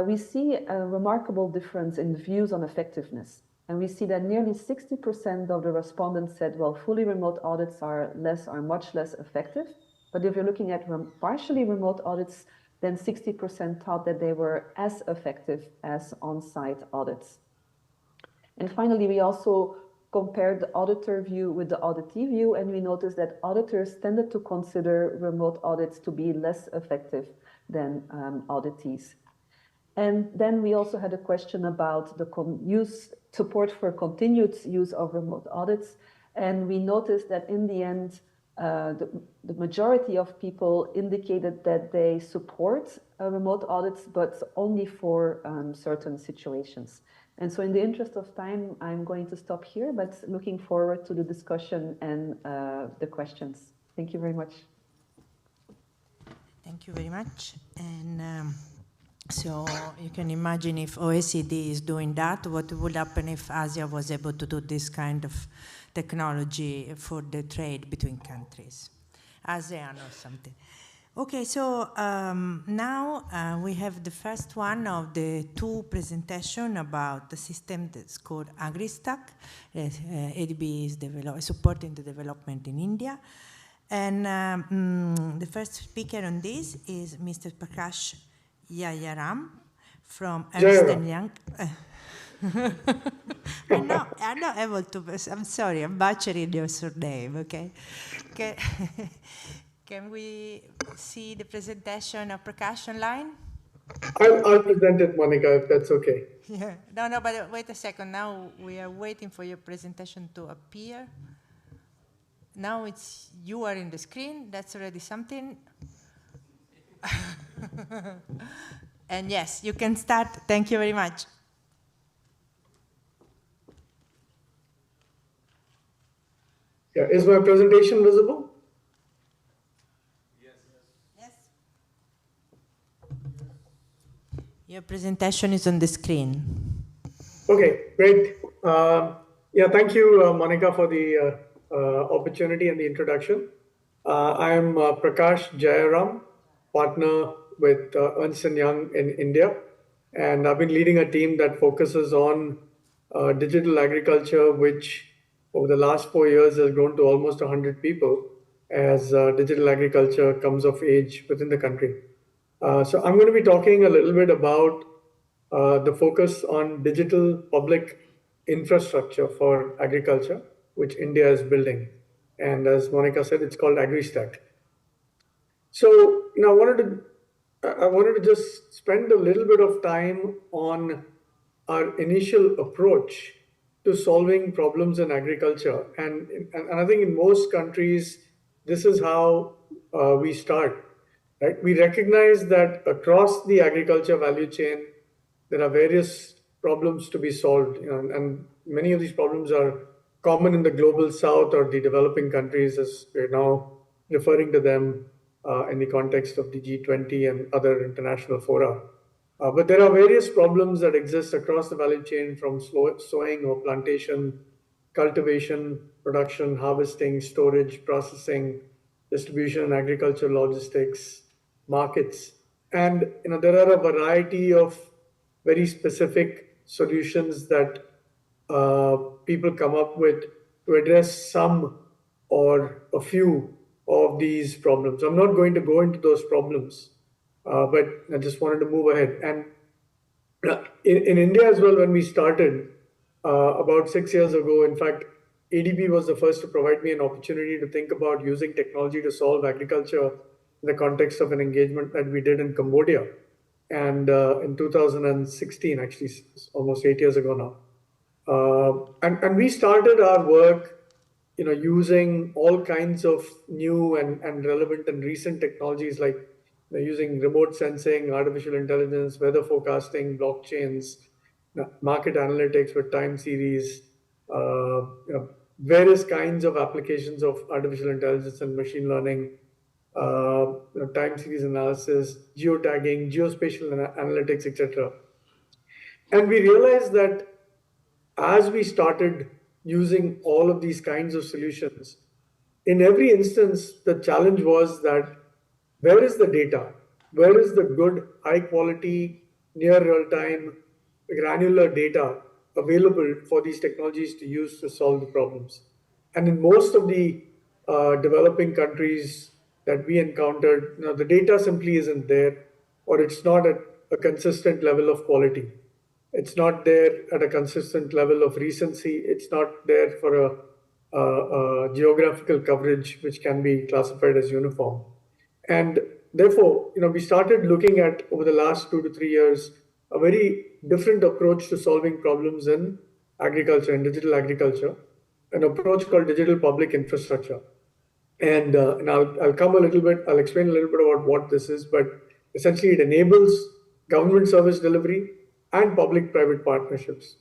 we see a remarkable difference in views on effectiveness. And we see that nearly 60% of the respondents said, well, fully remote audits are less or much less effective. But if you're looking at partially remote audits, then 60% thought that they were as effective as on-site audits. And finally, we also compared the auditor view with the auditee view, and we noticed that auditors tended to consider remote audits to be less effective than auditees. And then we also had a question about the support for continued use of remote audits. And we noticed that in the end, the majority of people indicated that they support remote audits, but only for certain situations. And so in the interest of time, I'm going to stop here, but looking forward to the discussion and the questions. Thank you very much. Thank you very much. And so you can imagine if OECD is doing that, what would happen if Asia was able to do this kind of technology for the trade between countries, ASEAN or something. Okay, so now we have the first one of the two presentations about the system that's called AgriStack. ADB is supporting the development in India. And the first speaker on this is Mr. Prakash Jayaram from Ernst & Young. I'm not able to, I'm sorry, I'm butchering your surname, okay? Can we see the presentation of Prakash online? I'll present it, Monica, if that's okay. Yeah. No, but wait a second. Now we are waiting for your presentation to appear. Now you are in the screen. That's already something. And yes, you can start. Thank you very much. Yeah, is my presentation visible? Yes. Your presentation is on the screen. Okay, great. Yeah, thank you, Monica, for the opportunity and the introduction. I am Prakash Jayaram, partner with Ernst & Young in India, and I've been leading a team that focuses on digital agriculture, which over the last 4 years has grown to almost 100 people as digital agriculture comes of age within the country. So I'm going to be talking a little bit about the focus on digital public infrastructure for agriculture, which India is building. And as Monica said, it's called AgriStack. So, you know, I wanted to just spend a little bit of time on our initial approach to solving problems in agriculture. And I think in most countries, this is how we start, right? We recognize that across the agriculture value chain, there are various problems to be solved, you know, and many of these problems are common in the global south or the developing countries, as we're now referring to them in the context of the G20 and other international fora. But there are various problems that exist across the value chain, from sowing or plantation, cultivation, production, harvesting, storage, processing, distribution, agriculture, logistics, markets. And there are a variety of very specific solutions that people come up with to address some or a few of these problems. I'm not going to go into those problems, but I just wanted to move ahead. And in India as well, when we started about 6 years ago, in fact, ADB was the first to provide me an opportunity to think about using technology to solve agriculture in the context of an engagement that we did in Cambodia. And in 2016, actually, almost 8 years ago now. And we started our work using all kinds of new and relevant and recent technologies, like using remote sensing, artificial intelligence, weather forecasting, blockchains, market analytics with time series, various kinds of applications of artificial intelligence and machine learning, time series analysis, geotagging, geospatial analytics, etc. And we realized that as we started using all of these kinds of solutions, in every instance, the challenge was that where is the data? Where is the good, high quality, near real time, granular data available for these technologies to use to solve the problems? And in most of the developing countries that we encountered, the data simply isn't there, or it's not at a consistent level of quality. It's not there at a consistent level of recency. It's not there for a geographical coverage which can be classified as uniform. And therefore, we started looking at, over the last 2 to 3 years, a very different approach to solving problems in agriculture and digital agriculture, an approach called digital public infrastructure. And I'll explain a little bit about what this is, but essentially it enables government service delivery and public-private partnerships.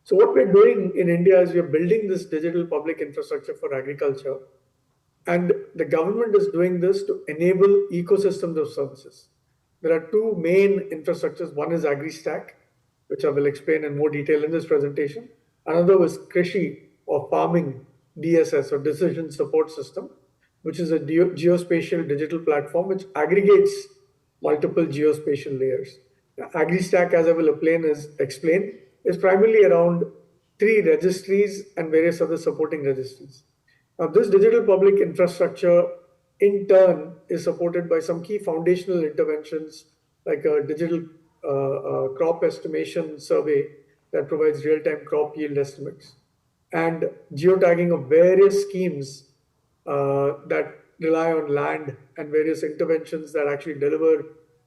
So what we're doing in India is we're building this digital public infrastructure for agriculture, and the government is doing this to enable ecosystems of services. There are two main infrastructures. One is AgriStack, which I will explain in more detail in this presentation. Another was Krishi, or farming DSS, or decision support system, which is a geospatial digital platform which aggregates multiple geospatial layers. AgriStack, as I will explain, is primarily around 3 registries and various other supporting registries. Now, this digital public infrastructure, in turn, is supported by some key foundational interventions, like a digital crop estimation survey that provides real-time crop yield estimates, and geotagging of various schemes that rely on land, and various interventions that actually deliver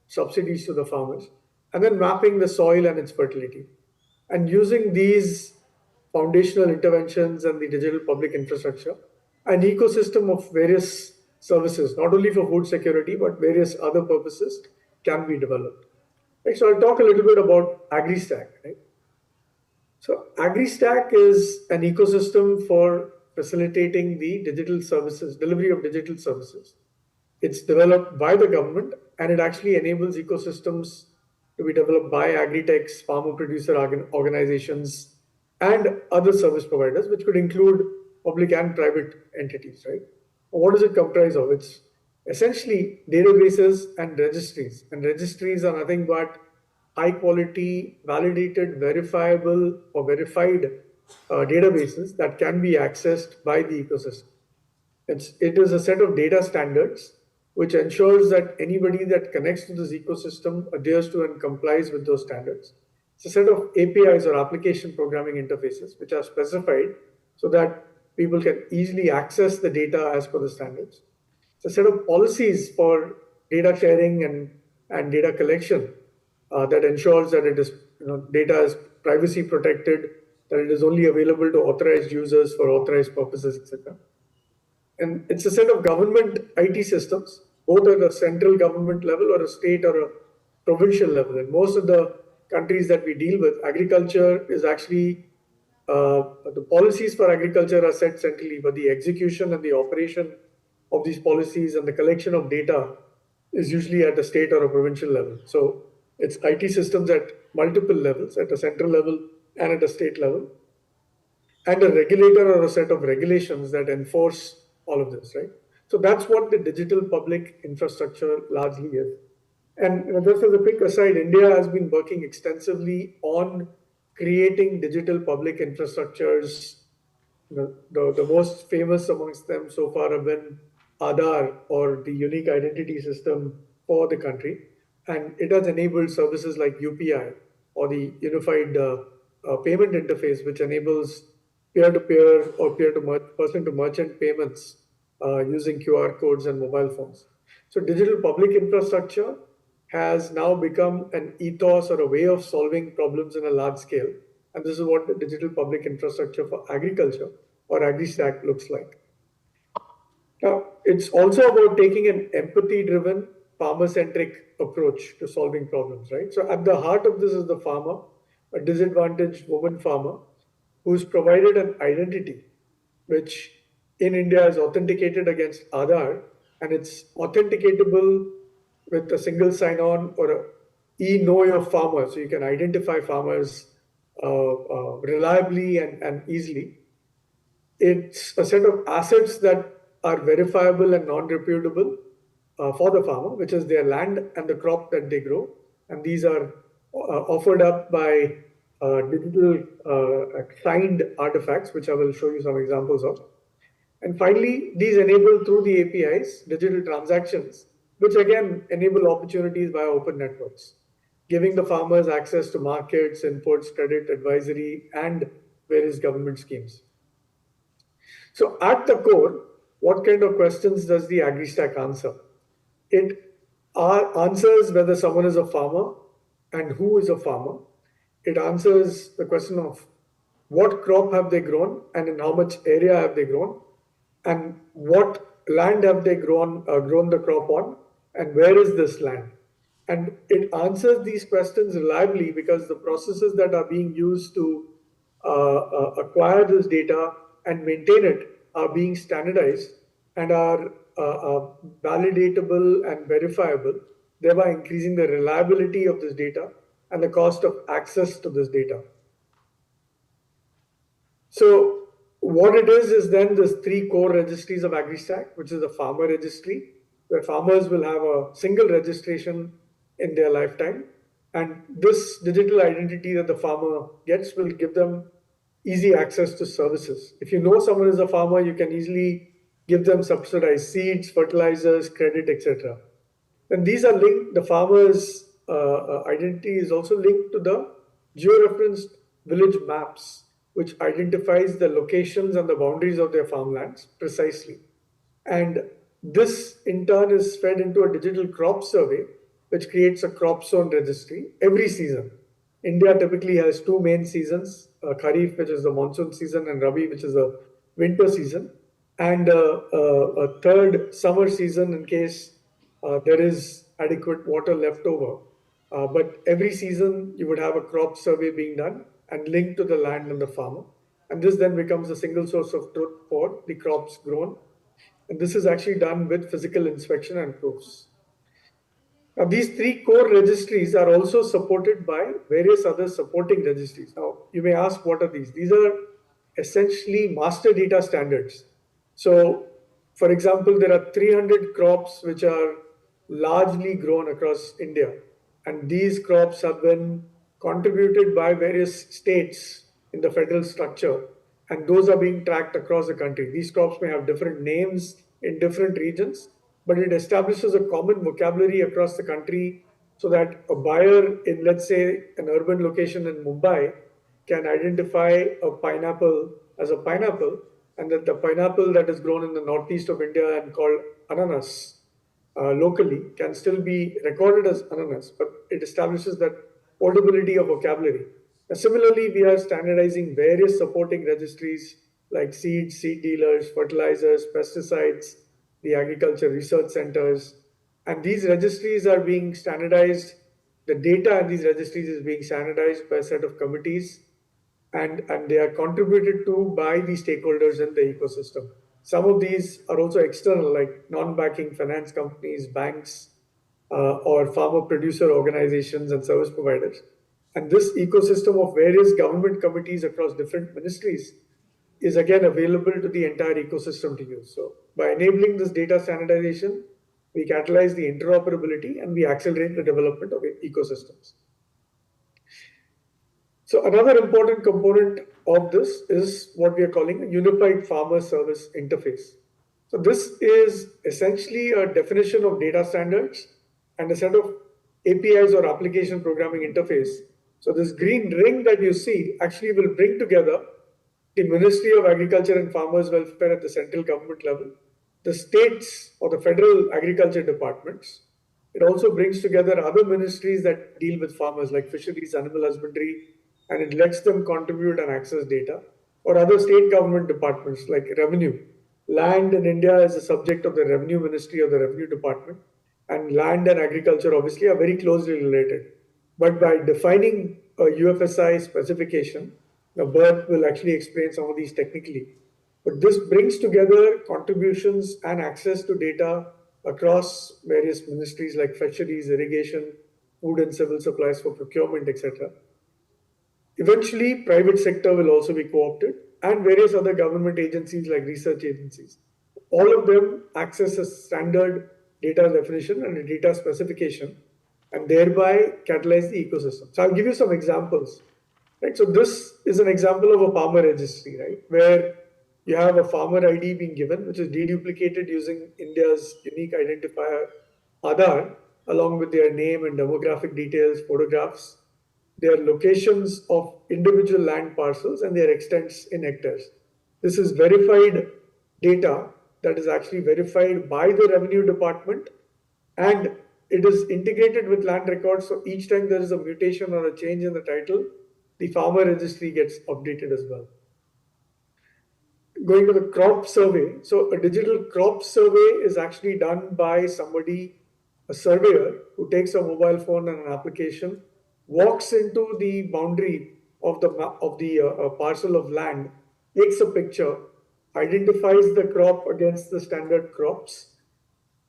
subsidies to the farmers, and then mapping the soil and its fertility. And using these foundational interventions and the digital public infrastructure, an ecosystem of various services, not only for food security, but various other purposes, can be developed. Right, so I'll talk a little bit about AgriStack. Right? So AgriStack is an ecosystem for facilitating the digital services, delivery of digital services. It's developed by the government, and it actually enables ecosystems to be developed by agri-techs, farmer producer organizations, and other service providers, which could include public and private entities, right? What does it comprise of? It's essentially databases and registries. And registries are nothing but high quality, validated, verifiable, or verified databases that can be accessed by the ecosystem. It is a set of data standards which ensures that anybody that connects to this ecosystem adheres to and complies with those standards. It's a set of APIs, or application programming interfaces, which are specified so that people can easily access the data as per the standards. It's a set of policies for data sharing and data collection that ensures that it is, data is privacy protected, that it is only available to authorized users for authorized purposes, etc. And it's a set of government IT systems, both at a central government level or a state or a provincial level. In most of the countries that we deal with, agriculture is actually, the policies for agriculture are set centrally, but the execution and the operation of these policies and the collection of data is usually at a state or a provincial level. So It's IT systems at multiple levels, at a central level and at a state level, and a regulator or a set of regulations that enforce all of this, right? So that's what the digital public infrastructure largely is. And just as a quick aside, India has been working extensively on creating digital public infrastructures. The most famous amongst them so far have been Aadhaar, or the unique identity system for the country. And it has enabled services like UPI, or the unified payment interface, which enables peer-to-peer or person-to-merchant payments using QR codes and mobile phones. So digital public infrastructure has now become an ethos or a way of solving problems in a large scale. And this is what the digital public infrastructure for agriculture, or AgriStack, looks like. Now, it's also about taking an empathy-driven, farmer-centric approach to solving problems, right? So at the heart of this is the farmer, a disadvantaged woman farmer, who's provided an identity, which in India is authenticated against Aadhaar, and it's authenticatable with a single sign-on or a e-know your farmer, so you can identify farmers reliably and easily. It's a set of assets that are verifiable and non-reputable for the farmer, which is their land and the crop that they grow. And these are offered up by digital signed artifacts, which I will show you some examples of. And finally, these enable through the APIs digital transactions, which again enable opportunities via open networks, giving the farmers access to markets, inputs, credit, advisory, and various government schemes. So at the core, what kind of questions does the AgriStack answer? It answers whether someone is a farmer and who is a farmer. It answers the question of what crop have they grown and in how much area have they grown, and what land have they grown the crop on, and where is this land. And it answers these questions reliably because the processes that are being used to acquire this data and maintain it are being standardized and are validatable and verifiable, thereby increasing the reliability of this data and the cost of access to this data. So what it is then there's three core registries of AgriStack, which is the farmer registry, where farmers will have a single registration in their lifetime. And this digital identity that the farmer gets will give them easy access to services. If you know someone is a farmer, you can easily give them subsidized seeds, fertilizers, credit, etc. And these are linked, the farmer's identity is also linked to the georeferenced village maps, which identifies the locations and the boundaries of their farmlands precisely. And this in turn is fed into a digital crop survey, which creates a crop zone registry every season. India typically has two main seasons, Kharif, which is the monsoon season, and Rabi, which is the winter season, and a third summer season in case there is adequate water left over. But every season you would have a crop survey being done and linked to the land and the farmer. And this then becomes a single source of truth for the crops grown. And this is actually done with physical inspection and proofs. Now, these three core registries are also supported by various other supporting registries. Now, you may ask, what are these? These are essentially master data standards. So, for example, there are 300 crops which are largely grown across India. And these crops have been contributed by various states in the federal structure. And those are being tracked across the country. These crops may have different names in different regions, but it establishes a common vocabulary across the country so that a buyer in, let's say, an urban location in Mumbai can identify a pineapple as a pineapple, and that the pineapple that is grown in the northeast of India and called ananas locally can still be recorded as ananas, but it establishes that portability of vocabulary. Similarly, we are standardizing various supporting registries like seeds, seed dealers, fertilizers, pesticides, the agriculture research centers, and these registries are being standardized. The data in these registries is being standardized by a set of committees, and they are contributed to by the stakeholders in the ecosystem. Some of these are also external, like non-banking finance companies, banks, or farmer producer organizations and service providers. And this ecosystem of various government committees across different ministries is again available to the entire ecosystem to use. So by enabling this data standardization, we catalyze the interoperability and we accelerate the development of ecosystems. So another important component of this is what we are calling a unified farmer service interface. So this is essentially a definition of data standards and a set of APIs or application programming interface. So this green ring that you see actually will bring together the Ministry of Agriculture and Farmers Welfare at the central government level, the states or the federal agriculture departments. It also brings together other ministries that deal with farmers like fisheries, animal husbandry, and it lets them contribute and access data, or other state government departments like revenue. Land in India is a subject of the revenue ministry or the revenue department, and land and agriculture obviously are very closely related. But by defining a UFSI specification, Bert will actually explain some of these technically. But this brings together contributions and access to data across various ministries like fisheries, irrigation, food and civil supplies for procurement, etc. Eventually, private sector will also be co-opted and various other government agencies like research agencies. All of them access a standard data definition and a data specification and thereby catalyze the ecosystem. So I'll give you some examples. Right? So this is an example of a farmer registry, right? Where you have a farmer ID being given, which is deduplicated using India's unique identifier Aadhaar, along with their name and demographic details, photographs, their locations of individual land parcels and their extents in hectares. This is verified data that is actually verified by the revenue department, and it is integrated with land records. So each time there is a mutation or a change in the title, the farmer registry gets updated as well. Going to the crop survey. So a digital crop survey is actually done by somebody, a surveyor, who takes a mobile phone and an application, walks into the boundary of the parcel of land, takes a picture, identifies the crop against the standard crops,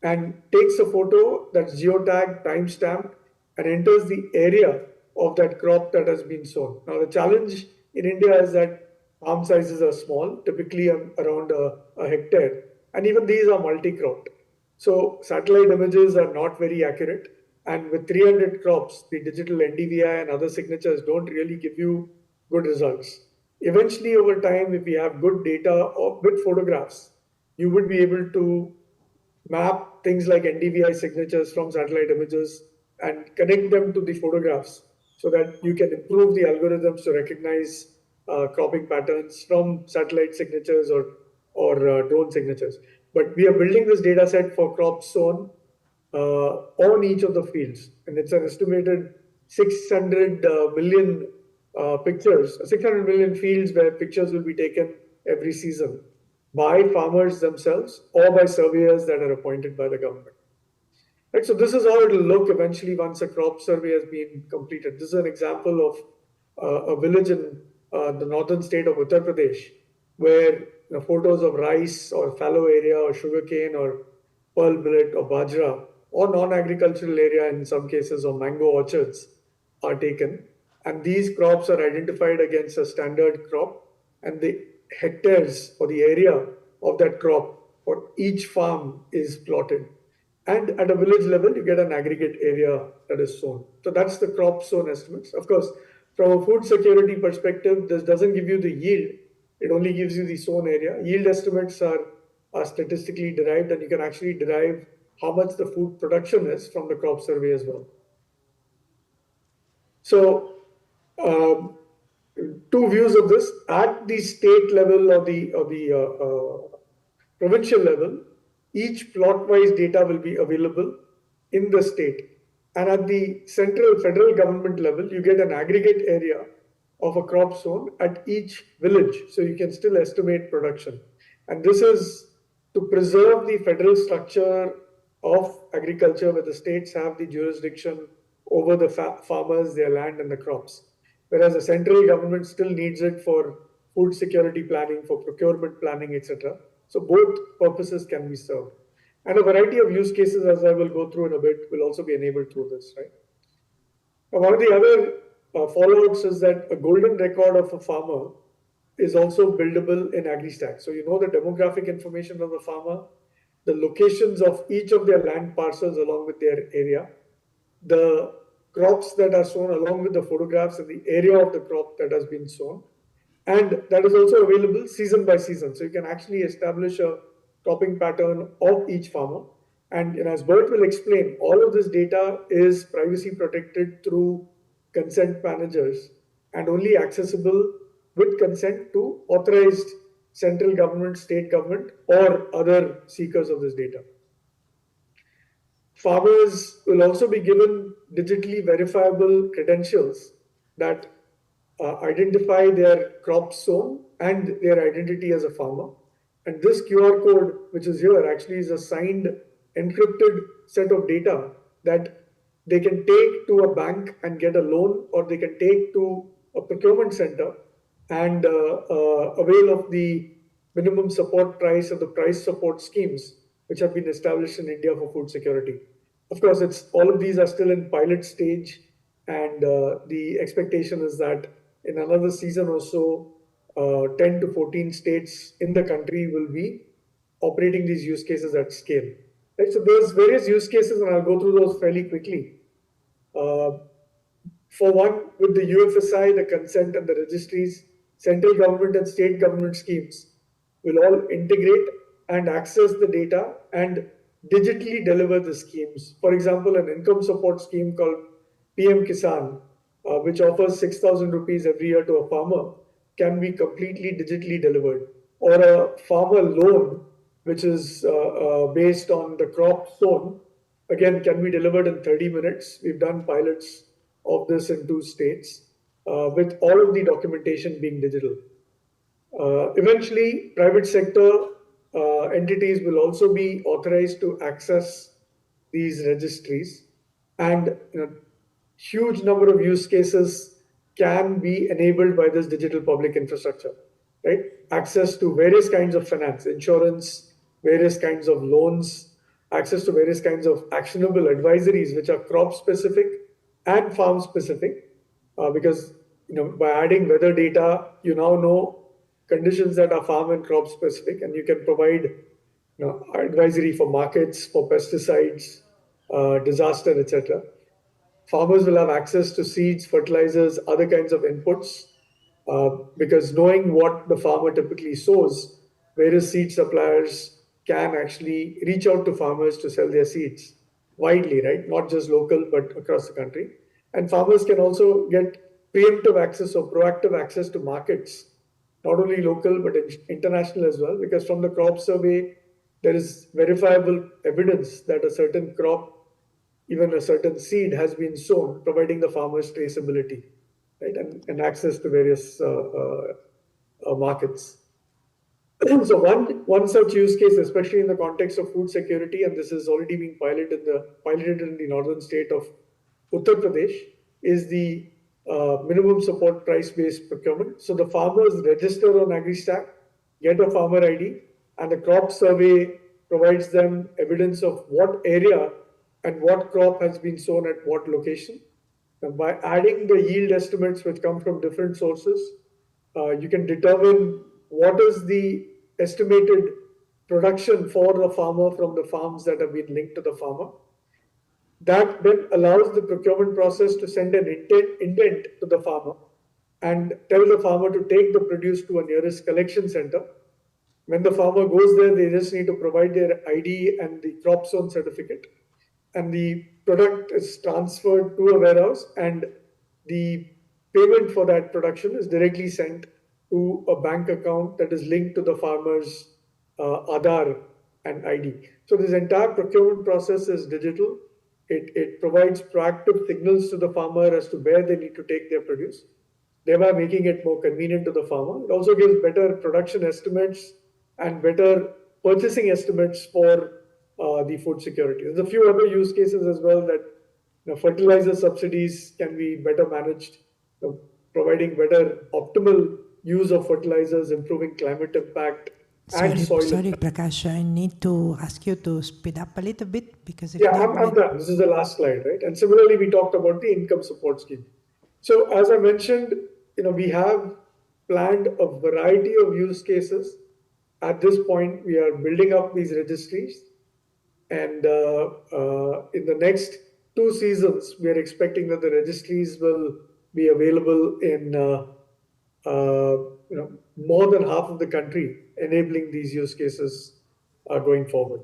and takes a photo that's geotagged, timestamped, and enters the area of that crop that has been sown. Now, the challenge in India is that farm sizes are small, typically around a hectare, and even these are multi-cropped. So satellite images are not very accurate, and with 300 crops, the digital NDVI and other signatures don't really give you good results. Eventually, over time, if we have good data with photographs, you would be able to map things like NDVI signatures from satellite images and connect them to the photographs so that you can improve the algorithms to recognize cropping patterns from satellite signatures or drone signatures. But we are building this data set for crops sown on each of the fields, and it's an estimated 600 million pictures, 600 million fields where pictures will be taken every season by farmers themselves or by surveyors that are appointed by the government. Right, so this is how it will look eventually once a crop survey has been completed. This is an example of a village in the northern state of Uttar Pradesh, where photos of rice or fallow area or sugarcane or pearl millet or bajra or non-agricultural area in some cases or mango orchards are taken. And these crops are identified against a standard crop, and the hectares or the area of that crop for each farm is plotted. And at a village level, you get an aggregate area that is sown. So that's the crop sown estimates. Of course, from a food security perspective, this doesn't give you the yield. It only gives you the sown area. Yield estimates are statistically derived, and you can actually derive how much the food production is from the crop survey as well. So, two views of this. At the state level or the provincial level, each plot-wise data will be available in the state. And at the central federal government level, you get an aggregate area of a crop sown at each village. So you can still estimate production. And this is to preserve the federal structure of agriculture where the states have the jurisdiction over the farmers, their land and the crops. Whereas the central government still needs it for food security planning, for procurement planning, etc. So both purposes can be served. And a variety of use cases, as I will go through in a bit, will also be enabled through this, right? Now, one of the other fallouts is that a golden record of a farmer is also buildable in AgriStack. So you know the demographic information of the farmer, the locations of each of their land parcels along with their area, the crops that are sown along with the photographs and the area of the crop that has been sown. And that is also available season by season. So you can actually establish a cropping pattern of each farmer. And as Bert will explain, all of this data is privacy protected through consent managers and only accessible with consent to authorized central government, state government, or other seekers of this data. Farmers will also be given digitally verifiable credentials that identify their crop sown and their identity as a farmer. And this QR code, which is here, actually is a signed, encrypted set of data that they can take to a bank and get a loan, or they can take to a procurement center and avail of the minimum support price or the price support schemes which have been established in India for food security. Of course, all of these are still in pilot stage, and the expectation is that in another season or so, 10 to 14 states in the country will be operating these use cases at scale. Right, so there's various use cases, and I'll go through those fairly quickly. For one, with the UFSI, the consent and the registries, central government and state government schemes will all integrate and access the data and digitally deliver the schemes. For example, an income support scheme called PM Kisan, which offers 6,000 rupees every year to a farmer, can be completely digitally delivered. Or a farmer loan, which is based on the crop sown, again, can be delivered in 30 minutes. We've done pilots of this in 2 states, with all of the documentation being digital. Eventually, private sector entities will also be authorized to access these registries, and huge number of use cases can be enabled by this digital public infrastructure, right? Access to various kinds of finance, insurance, various kinds of loans, access to various kinds of actionable advisories, which are crop specific and farm specific, because by adding weather data, you now know conditions that are farm and crop specific, and you can provide advisory for markets, for pesticides, disaster, etc. Farmers will have access to seeds, fertilizers, other kinds of inputs, because knowing what the farmer typically sows, various seed suppliers can actually reach out to farmers to sell their seeds widely, right? Not just local, but across the country. And farmers can also get preemptive access or proactive access to markets, not only local, but international as well, because from the crop survey, there is verifiable evidence that a certain crop, even a certain seed, has been sown, providing the farmers traceability, right, and access to various markets. So one such use case, especially in the context of food security, and this is already being piloted in the northern state of Uttar Pradesh, is the minimum support price-based procurement. So the farmers register on AgriStack, get a farmer ID, and the crop survey provides them evidence of what area and what crop has been sown at what location. And by adding the yield estimates which come from different sources, you can determine what is the estimated production for the farmer from the farms that have been linked to the farmer. That then allows the procurement process to send an intent to the farmer and tell the farmer to take the produce to a nearest collection center. When the farmer goes there, they just need to provide their ID and the crop zone certificate, and the product is transferred to a warehouse, and the payment for that production is directly sent to a bank account that is linked to the farmer's Aadhaar and ID. So this entire procurement process is digital. It provides proactive signals to the farmer as to where they need to take their produce, thereby making it more convenient to the farmer. It also gives better production estimates and better purchasing estimates for the food security. There's a few other use cases as well, that fertilizer subsidies can be better managed, providing better optimal use of fertilizers, improving climate impact, and soil. Sorry, Prakash, I need to ask you to speed up a little bit because Yeah, I'm done. This is the last slide, right? And similarly, we talked about the income support scheme. So as I mentioned, we have planned a variety of use cases. At this point, we are building up these registries. And in the next 2 seasons, we are expecting that the registries will be available in more than half of the country, enabling these use cases going forward.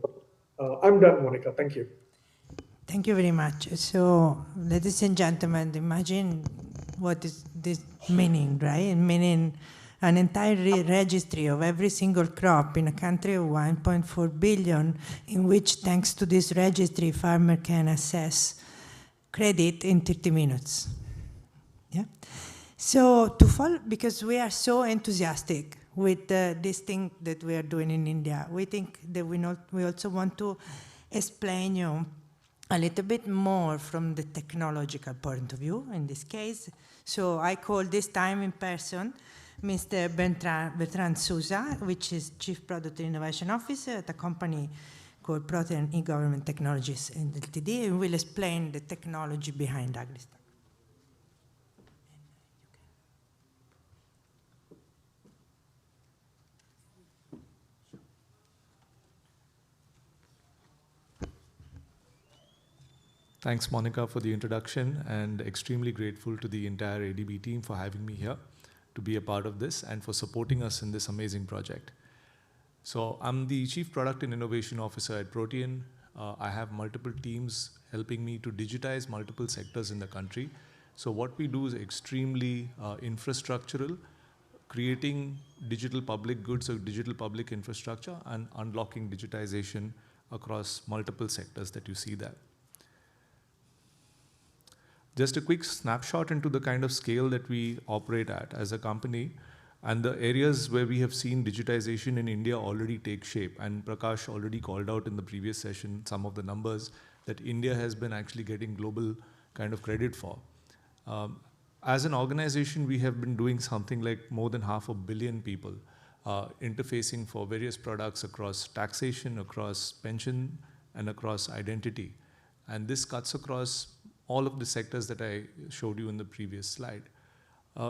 I'm done, Monica. Thank you. Thank you very much. So, ladies and gentlemen, imagine what is this meaning, right? Meaning an entire registry of every single crop in a country of 1.4 billion, in which, thanks to this registry, farmer can assess credit in 30 minutes. Yeah. So to follow, because we are so enthusiastic with this thing that we are doing in India, we think that we also want to explain you a little bit more from the technological point of view, in this case. So I call this time in person Mr. Bertrand Souza, which is Chief Product and Innovation Officer at a company called Protein E-Government Technologies Ltd, and will explain the technology behind AgriStack. Thanks, Monica, for the introduction, and extremely grateful to the entire ADB team for having me here to be a part of this and for supporting us in this amazing project. So I'm the Chief Product and Innovation Officer at Protein. I have multiple teams helping me to digitize multiple sectors in the country. So what we do is extremely infrastructural, creating digital public goods or digital public infrastructure and unlocking digitization across multiple sectors that you see there. Just a quick snapshot into the kind of scale that we operate at as a company and the areas where we have seen digitization in India already take shape. And Prakash already called out in the previous session some of the numbers that India has been actually getting global kind of credit for. As an organization, we have been doing something like more than 500 million people interfacing for various products across taxation, across pension, and across identity. And this cuts across all of the sectors that I showed you in the previous slide.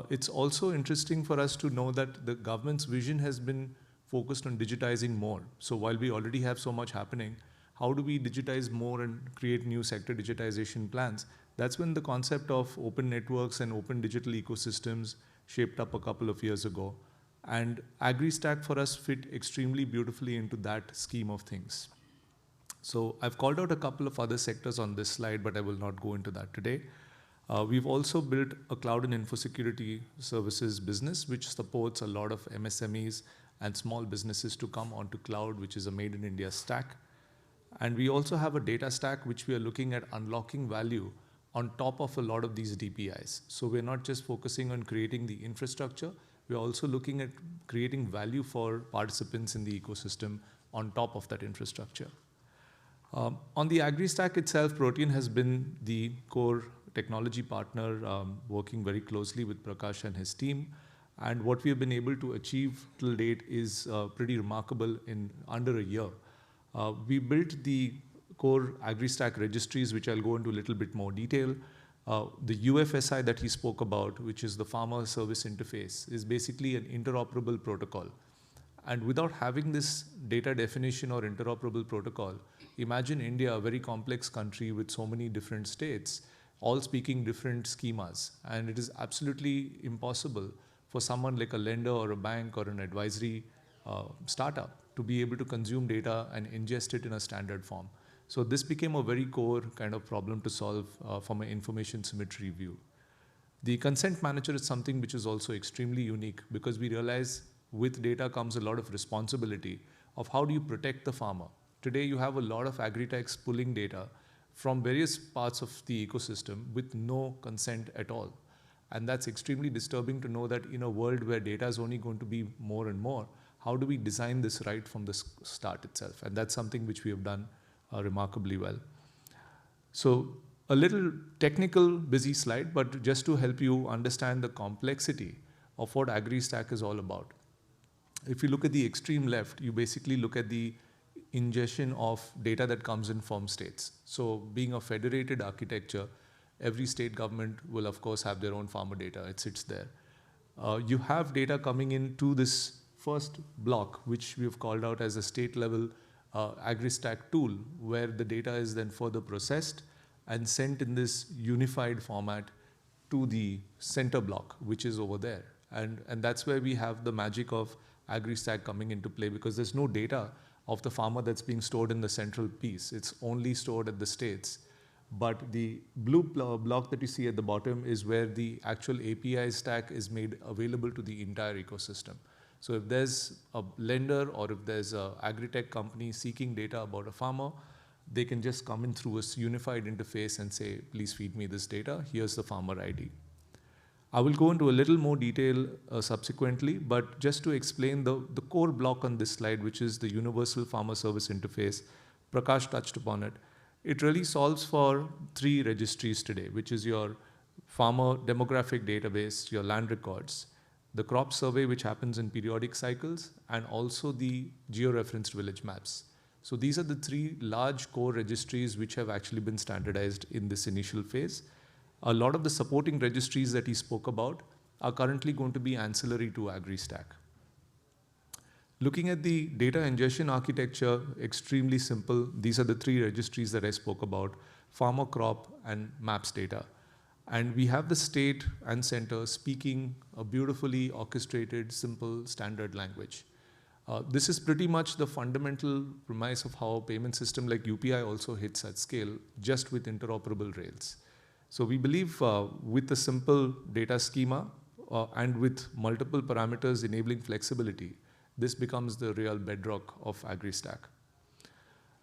It's also interesting for us to know that the government's vision has been focused on digitizing more. So while we already have so much happening, how do we digitize more and create new sector digitization plans? That's when the concept of open networks and open digital ecosystems shaped up a couple of years ago. And AgriStack for us fit extremely beautifully into that scheme of things. So I've called out a couple of other sectors on this slide, but I will not go into that today. We've also built a cloud and infosecurity services business, which supports a lot of MSMEs and small businesses to come onto cloud, which is a made in India stack. And we also have a data stack, which we are looking at unlocking value on top of a lot of these DPIs. So we're not just focusing on creating the infrastructure, we're also looking at creating value for participants in the ecosystem on top of that infrastructure. On the AgriStack itself, Protein has been the core technology partner, working very closely with Prakash and his team. And what we have been able to achieve till date is pretty remarkable in under a year. We built the core AgriStack registries, which I'll go into a little bit more detail. The UFSI that he spoke about, which is the Farmer Service Interface, is basically an interoperable protocol. And without having this data definition or interoperable protocol, imagine India, a very complex country with so many different states, all speaking different schemas. And it is absolutely impossible for someone like a lender or a bank or an advisory startup to be able to consume data and ingest it in a standard form. So this became a very core kind of problem to solve from an information symmetry view. The consent manager is something which is also extremely unique because we realize with data comes a lot of responsibility of how do you protect the farmer. Today you have a lot of agri-techs pulling data from various parts of the ecosystem with no consent at all. And that's extremely disturbing to know that in a world where data is only going to be more and more, how do we design this right from the start itself? And that's something which we have done remarkably well. So a little technical busy slide, but just to help you understand the complexity of what AgriStack is all about. If you look at the extreme left, you basically look at the ingestion of data that comes in from states. So being a federated architecture, every state government will of course have their own farmer data. It sits there. You have data coming into this first block, which we have called out as a state level AgriStack tool, where the data is then further processed and sent in this unified format to the center block, which is over there. And that's where we have the magic of AgriStack coming into play, because there's no data of the farmer that's being stored in the central piece. It's only stored at the states. But the blue block that you see at the bottom is where the actual API stack is made available to the entire ecosystem. So if there's a lender or if there's an agri-tech company seeking data about a farmer, they can just come in through a unified interface and say, please feed me this data, here's the farmer ID. I will go into a little more detail subsequently, but just to explain the core block on this slide, which is the Universal Farmer Service Interface, Prakash touched upon it. It really solves for 3 registries today, which is your farmer demographic database, your land records, the crop survey, which happens in periodic cycles, and also the georeferenced village maps. So these are the 3 large core registries which have actually been standardized in this initial phase. A lot of the supporting registries that he spoke about are currently going to be ancillary to AgriStack. Looking at the data ingestion architecture, extremely simple. These are the 3 registries that I spoke about: farmer, crop, and maps data. And we have the state and center speaking a beautifully orchestrated, simple, standard language. This is pretty much the fundamental premise of how a payment system like UPI also hits at scale, just with interoperable rails. So we believe with a simple data schema and with multiple parameters enabling flexibility, this becomes the real bedrock of AgriStack.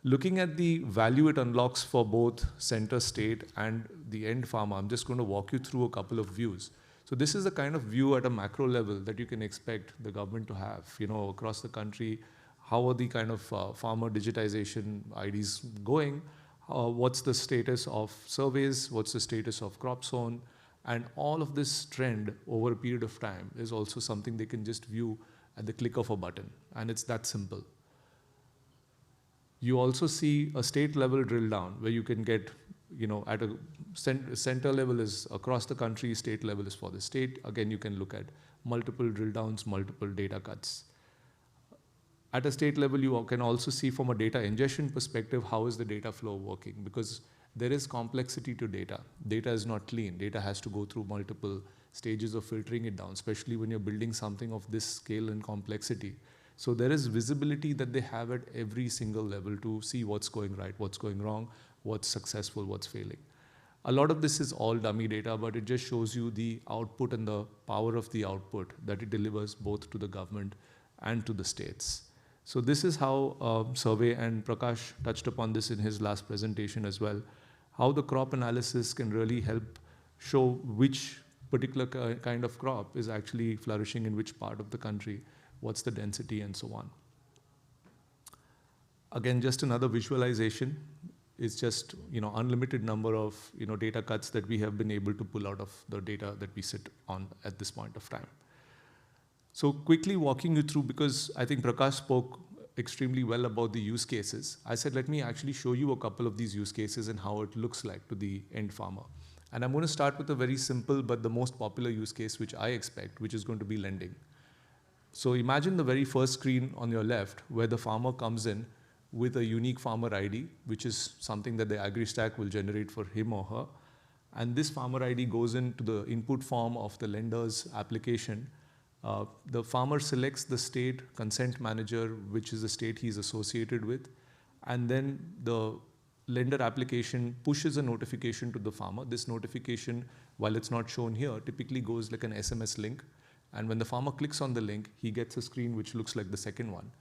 Looking at the value it unlocks for both center, state, and the end farmer, I'm just going to walk you through a couple of views. So this is the kind of view at a macro level that you can expect the government to have, across the country. How are the kind of farmer digitization IDs going? What's the status of surveys? What's the status of crop zone? And all of this trend over a period of time is also something they can just view at the click of a button. And it's that simple. You also see a state level drill down where you can get, at a center level is across the country, state level is for the state. Again, you can look at multiple drill downs, multiple data cuts. At a state level, you can also see from a data ingestion perspective, how is the data flow working? Because there is complexity to data. Data is not clean. Data has to go through multiple stages of filtering it down, especially when you're building something of this scale and complexity. So there is visibility that they have at every single level to see what's going right, what's going wrong, what's successful, what's failing. A lot of this is all dummy data, but it just shows you the output and the power of the output that it delivers both to the government and to the states. So this is how survey, and Prakash touched upon this in his last presentation as well, how the crop analysis can really help show which particular kind of crop is actually flourishing in which part of the country, what's the density, and so on. Again, just another visualization. It's just unlimited number of data cuts that we have been able to pull out of the data that we sit on at this point of time. So quickly walking you through, because I think Prakash spoke extremely well about the use cases. I said, let me actually show you a couple of these use cases and how it looks like to the end farmer. And I'm going to start with a very simple but the most popular use case which I expect, which is going to be lending. So imagine the very first screen on your left where the farmer comes in with a unique farmer ID, which is something that the AgriStack will generate for him or her. And this farmer ID goes into the input form of the lender's application. The farmer selects the state consent manager, which is the state he's associated with. And then the lender application pushes a notification to the farmer. This notification, while it's not shown here, typically goes like an SMS link. And when the farmer clicks on the link, he gets a screen which looks like the second one,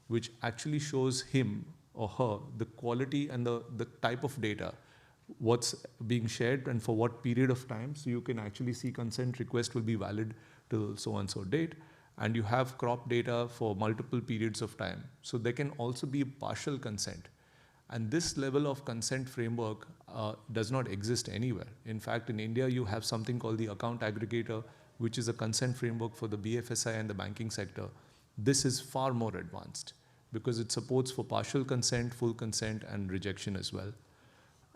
which actually shows him or her the quality and the type of data, what's being shared and for what period of time. So you can actually see consent request will be valid till so-and-so date. And you have crop data for multiple periods of time. So there can also be partial consent. And this level of consent framework does not exist anywhere. In fact, in India, you have something called the account aggregator, which is a consent framework for the BFSI and the banking sector. this is far more advanced because it supports for partial consent, full consent, and rejection as well.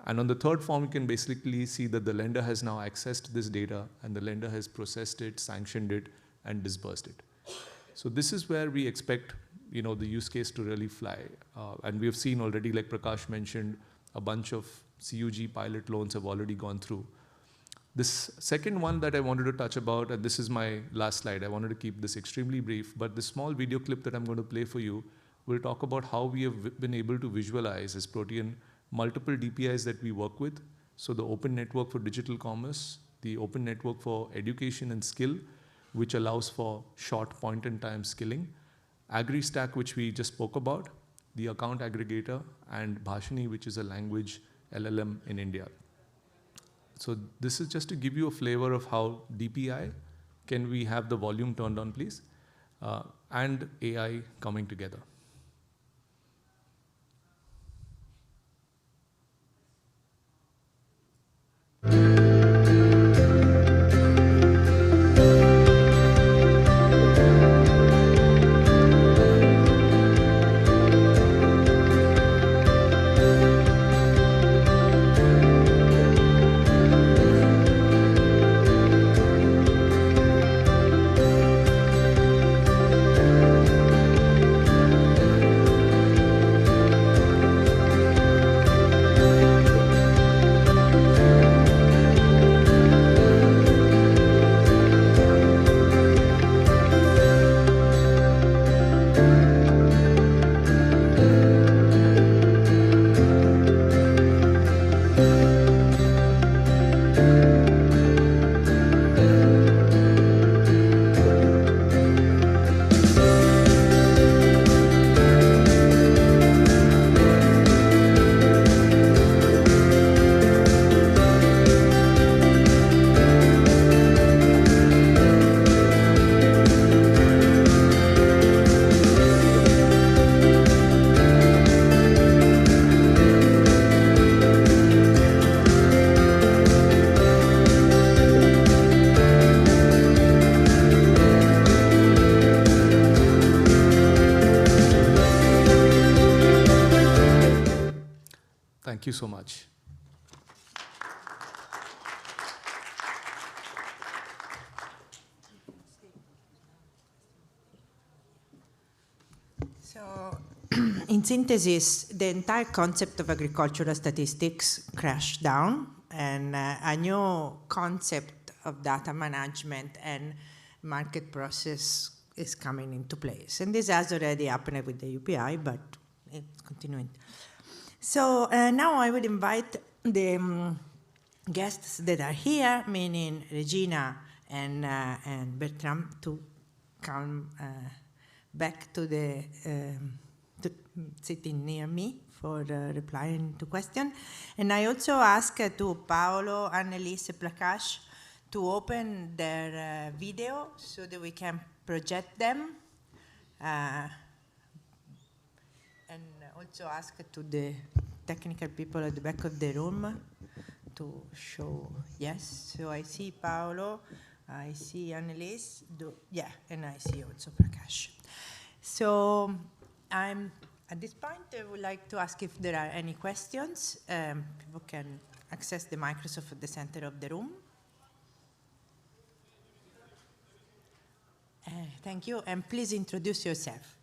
And on the third form, you can basically see that the lender has now accessed this data and the lender has processed it, sanctioned it, and disbursed it. So this is where we expect, the use case to really fly. And we have seen already, like Prakash mentioned, a bunch of CUG pilot loans have already gone through. This second one that I wanted to touch about, and this is my last slide, I wanted to keep this extremely brief, but the small video clip that I'm going to play for you will talk about how we have been able to visualize as Protean multiple DPIs that we work with. So the open network for digital commerce, the open network for education and skill, which allows for short point-in-time skilling, AgriStack, which we just spoke about, the account aggregator, and Bhashini, which is a language LLM in India. So this is just to give you a flavor of how DPI, can we have the volume turned on, please, and AI coming together. Thank you so much. So, in synthesis, the entire concept of agricultural statistics crashed down, and a new concept of data management and market process is coming into place. And this has already happened with the UPI, but it's continuing. So now I would invite the guests that are here, meaning Regina and Bertram, to come back to the sitting near me for replying to questions. And I also ask to Paolo, Annelise, Prakash to open their video so that we can project them. And also ask to the technical people at the back of the room to show yes. So I see Paolo, I see Annelise, and I see also Prakash. So at this point, I would like to ask if there are any questions. People can access the Microsoft at the center of the room. Thank you, and please introduce yourself.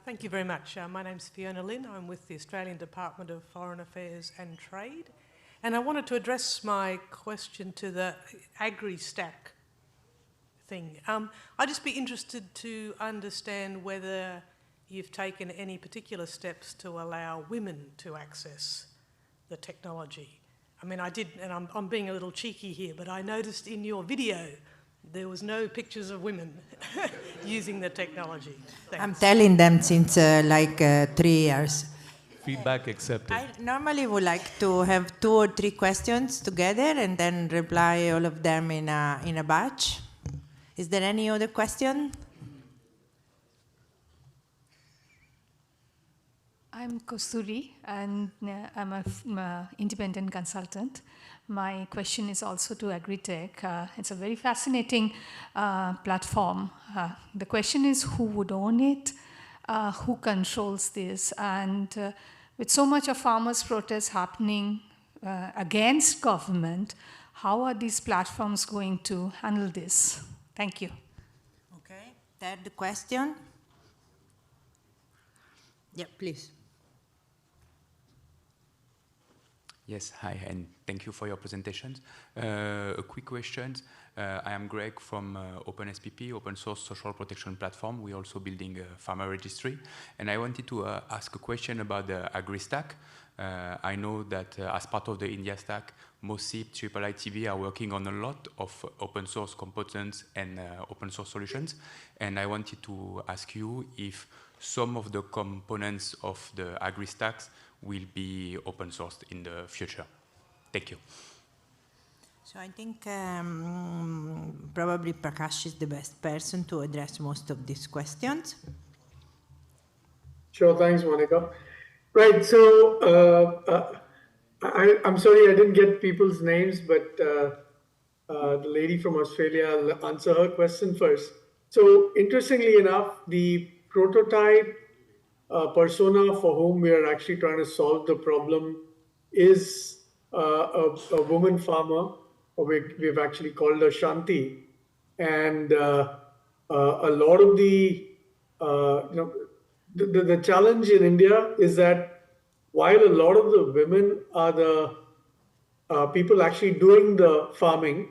Thank you very much. My name's Fiona Lynn. I'm with the Australian Department of Foreign Affairs and Trade. And I wanted to address my question to the AgriStack thing. I'd just be interested to understand whether you've taken any particular steps to allow women to access the technology. I mean, I did, and I'm being a little cheeky here, but I noticed in your video there was no pictures of women using the technology. Thanks. I'm telling them since 3 years. Feedback accepted. I normally would like to have 2 or 3 questions together and then reply all of them in a batch. Is there any other question? I'm Kosturi, and I'm an independent consultant. My question is also to Agritech. It's a very fascinating platform. The question is who would own it, who controls this, and with so much of farmers' protests happening against government, how are these platforms going to handle this? Thank you. Okay, third question. Yeah, please. Yes, hi, and thank you for your presentations. A quick question. I am Greg from OpenSPP, Open Source Social Protection Platform. We're also building a farmer registry. And I wanted to ask a question about the AgriStack. I know that as part of the India Stack, MOSIP, IIITV are working on a lot of open source components and open source solutions. And I wanted to ask you if some of the components of the AgriStacks will be open sourced in the future. Thank you. So I think probably Prakash is the best person to address most of these questions. Sure, thanks, Monica. Right, so I'm sorry I didn't get people's names, but the lady from Australia, I'll answer her question first. So interestingly enough, the prototype persona for whom we are actually trying to solve the problem is a woman farmer. We've actually called her Shanti, and a lot of the the challenge in India is that while a lot of the women are the people actually doing the farming,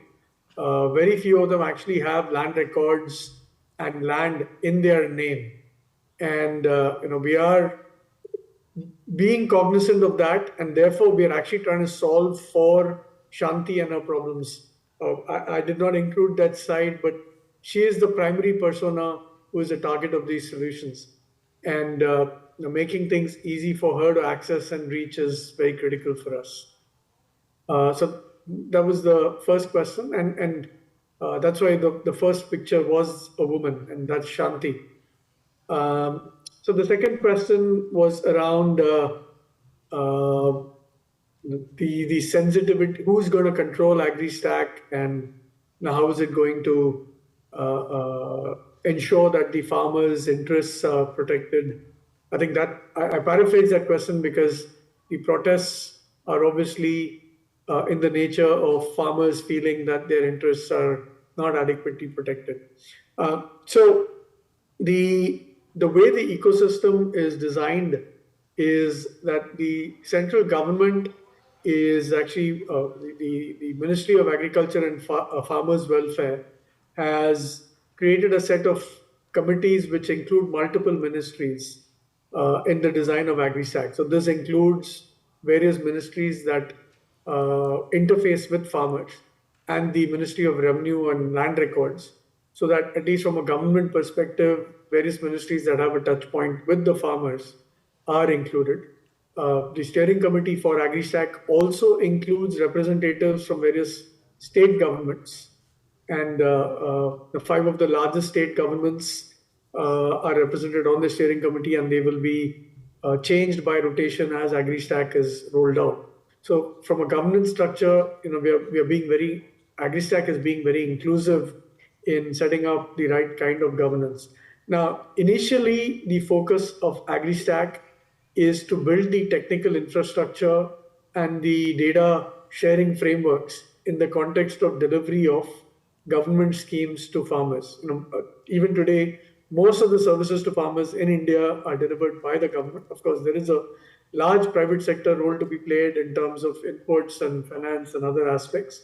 very few of them actually have land records and land in their name. And we are being cognizant of that, and therefore we are actually trying to solve for Shanti and her problems. I did not include that side, but she is the primary persona who is the target of these solutions. And making things easy for her to access and reach is very critical for us. So that was the first question, and that's why the first picture was a woman, and that's Shanti. So the second question was around the sensitivity, who's going to control AgriStack, and how is it going to ensure that the farmers' interests are protected. I think that I paraphrase that question because the protests are obviously in the nature of farmers feeling that their interests are not adequately protected. So the way the ecosystem is designed is that the central government is actually the Ministry of Agriculture and Farmers Welfare has created a set of committees which include multiple ministries in the design of AgriStack. So this includes various ministries that interface with farmers and the Ministry of Revenue and Land Records, so that at least from a government perspective, various ministries that have a touch point with the farmers are included. The steering committee for AgriStack also includes representatives from various state governments, and the 5 of the largest state governments are represented on the steering committee, and they will be changed by rotation as AgriStack is rolled out. So from a governance structure, we are being very, AgriStack is being very inclusive in setting up the right kind of governance. Now, initially, the focus of AgriStack is to build the technical infrastructure and the data sharing frameworks in the context of delivery of government schemes to farmers. Even today, most of the services to farmers in India are delivered by the government. Of course, there is a large private sector role to be played in terms of inputs and finance and other aspects.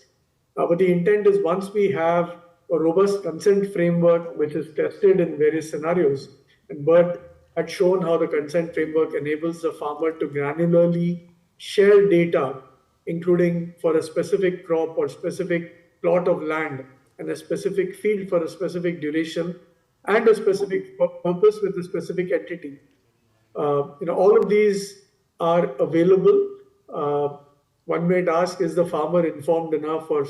But the intent is once we have a robust consent framework, which is tested in various scenarios, and Bert had shown how the consent framework enables the farmer to granularly share data, including for a specific crop or specific plot of land and a specific field for a specific duration and a specific purpose with a specific entity. All of these are available. One might ask, is the farmer informed enough or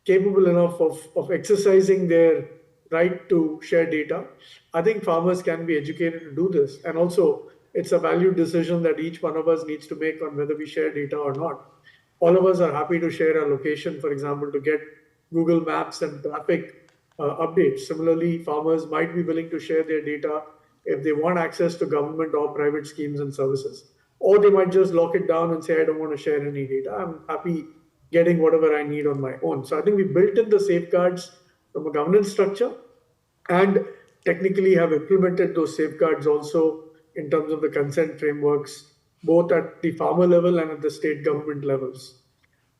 capable enough of exercising their right to share data? I think farmers can be educated to do this. And also, it's a valued decision that each one of us needs to make on whether we share data or not. All of us are happy to share our location, for example, to get Google Maps and traffic updates. Similarly, farmers might be willing to share their data if they want access to government or private schemes and services. Or they might just lock it down and say, I don't want to share any data. I'm happy getting whatever I need on my own. So I think we built in the safeguards from a governance structure and technically have implemented those safeguards also in terms of the consent frameworks, both at the farmer level and at the state government levels.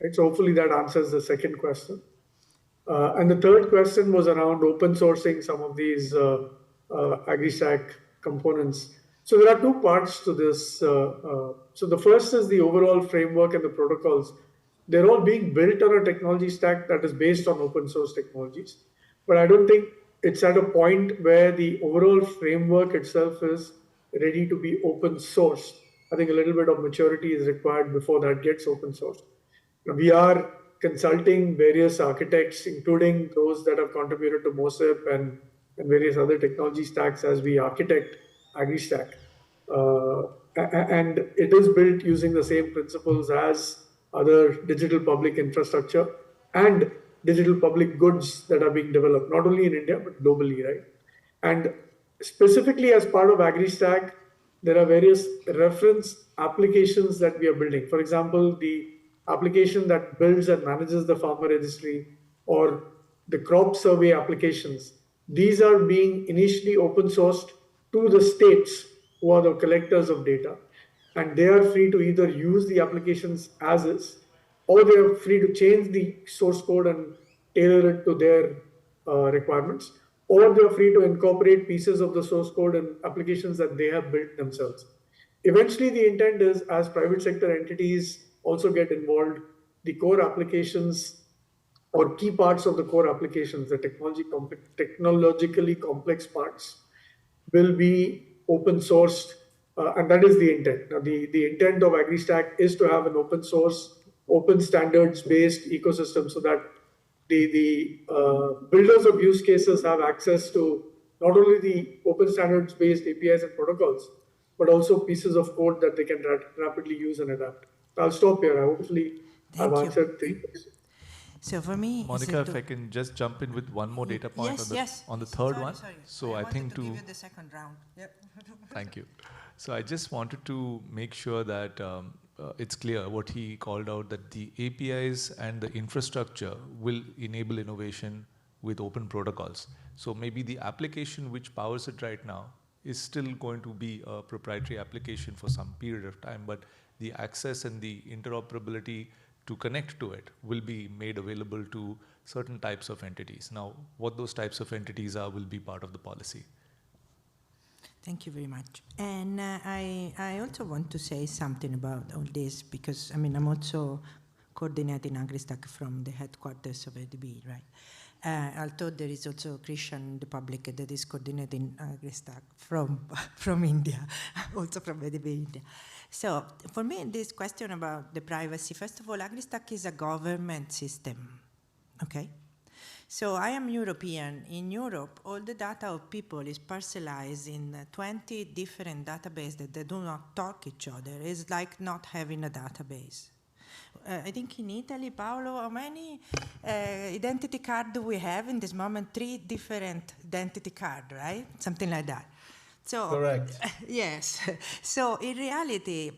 Right? So hopefully that answers the second question. And the third question was around open sourcing some of these AgriStack components. So there are two parts to this. So the first is the overall framework and the protocols. They're all being built on a technology stack that is based on open source technologies. But I don't think it's at a point where the overall framework itself is ready to be open sourced. I think a little bit of maturity is required before that gets open sourced. We are consulting various architects, including those that have contributed to MOSIP and various other technology stacks as we architect AgriStack. And it is built using the same principles as other digital public infrastructure and digital public goods that are being developed, not only in India, but globally, right? And specifically as part of AgriStack, there are various reference applications that we are building. For example, the application that builds and manages the farmer registry or the crop survey applications. These are being initially open sourced to the states who are the collectors of data. And they are free to either use the applications as is, or they are free to change the source code and tailor it to their requirements, or they are free to incorporate pieces of the source code and applications that they have built themselves. Eventually, the intent is as private sector entities also get involved, the core applications or key parts of the core applications, the technologically complex parts, will be open sourced, and that is the intent. Now, the intent of AgriStack is to have an open source, open standards-based ecosystem so that the builders of use cases have access to not only the open standards-based APIs and protocols, but also pieces of code that they can rapidly use and adapt. I'll stop here. I hopefully have answered the question. So for me, Monica, if I can just jump in with one more data point on the third one. Sorry. So I think to give you the second round. Yep. Thank you. So I just wanted to make sure that it's clear what he called out, that the APIs and the infrastructure will enable innovation with open protocols. So maybe the application which powers it right now is still going to be a proprietary application for some period of time, but the access and the interoperability to connect to it will be made available to certain types of entities. Now, what those types of entities are will be part of the policy. Thank you very much. And I also want to say something about all this because, I mean, I'm also coordinating AgriStack from the headquarters of ADB, right? Although there is also Christian in the public that is coordinating AgriStack from India, also from ADB India. So for me, this question about the privacy, first of all, AgriStack is a government system, okay? So I am European. In Europe, all the data of people is parcelized in 20 different databases that they do not talk each other. It's like not having a database. I think in Italy, Paolo, how many identity cards do we have in this moment? 3 different identity cards, right? Something like that. So, correct. Yes. So in reality,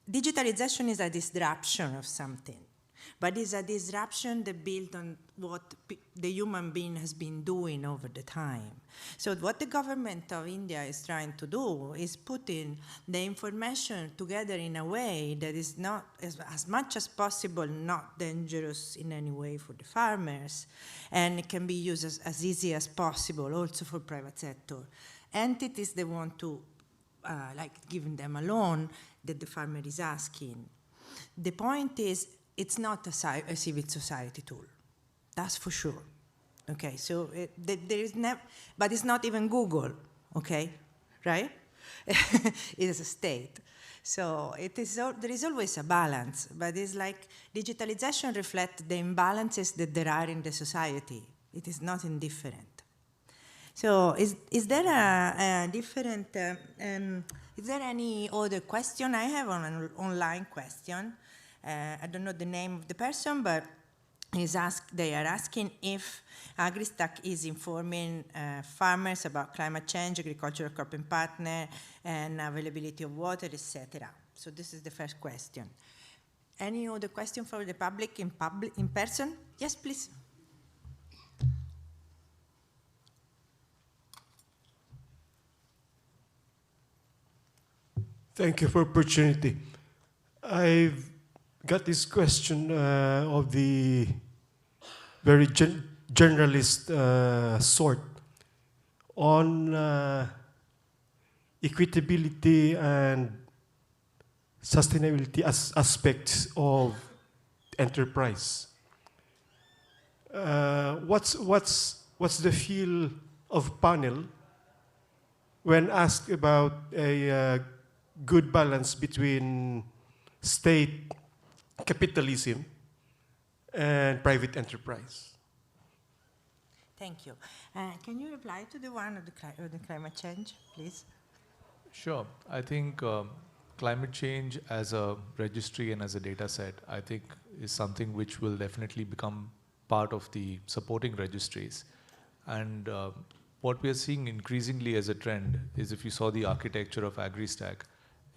digitalization is a disruption of something. But it's a disruption that built on what the human being has been doing over the time. So what the government of India is trying to do is putting the information together in a way that is not, as much as possible, not dangerous in any way for the farmers, and it can be used as easy as possible also for private sector. Entities that want to, like giving them a loan that the farmer is asking. The point is, it's not a civil society tool, that's for sure. Okay, so there is never, but it's not even Google, okay, right? It is a state. So it is, there is always a balance, but it's like digitalization reflects the imbalances that there are in the society. It is not indifferent. So is there a different, is there any other question? I have an online question. I don't know the name of the person, but they are asking if AgriStack is informing farmers about climate change, agricultural cropping partner, and availability of water, etc. So this is the first question. Any other question for the public in person? Yes, please. Thank you for the opportunity. I've got this question of the very generalist sort on equitability and sustainability aspects of enterprise. What's the feel of panel when asked about a good balance between state capitalism and private enterprise? Thank you. Can you reply to the one of the climate change, please? Sure. I think climate change as a registry and as a data set, I think is something which will definitely become part of the supporting registries. And what we are seeing increasingly as a trend is, if you saw the architecture of AgriStack,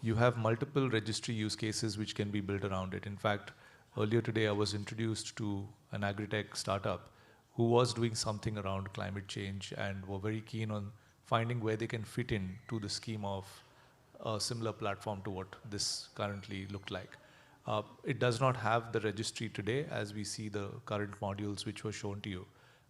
you have multiple registry use cases which can be built around it. In fact, earlier today I was introduced to an agri-tech startup who was doing something around climate change and were very keen on finding where they can fit in to the scheme of a similar platform to what this currently looked like. It does not have the registry today as we see the current modules which were shown to you,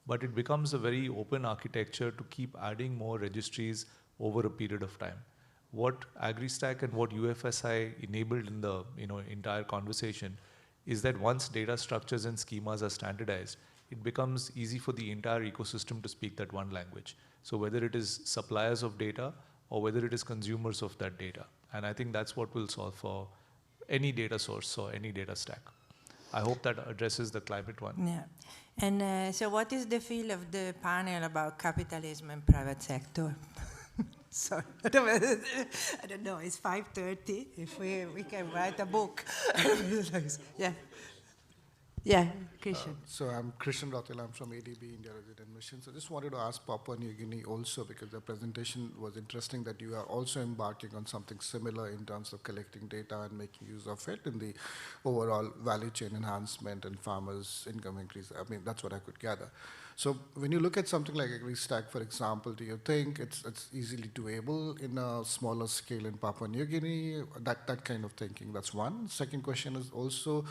but it becomes a very open architecture to keep adding more registries over a period of time. What AgriStack and what UFSI enabled in the entire conversation is that once data structures and schemas are standardized, it becomes easy for the entire ecosystem to speak that one language. So whether it is suppliers of data or whether it is consumers of that data. And I think that's what will solve for any data source or any data stack. I hope that addresses the climate one. Yeah. And so what is the feel of the panel about capitalism and private sector? Sorry, I don't know, it's 5:30, if we can write a book. Yeah. Yeah, Christian. So I'm Christian Rathil, I'm from ADB, India Resident Mission. So just wanted to ask Papua New Guinea also, because the presentation was interesting that you are also embarking on something similar in terms of collecting data and making use of it in the overall value chain enhancement and farmers' income increase. I mean, that's what I could gather. So when you look at something like AgriStack, for example, do you think it's easily doable in a smaller scale in Papua New Guinea? That kind of thinking, that's one. Second question is also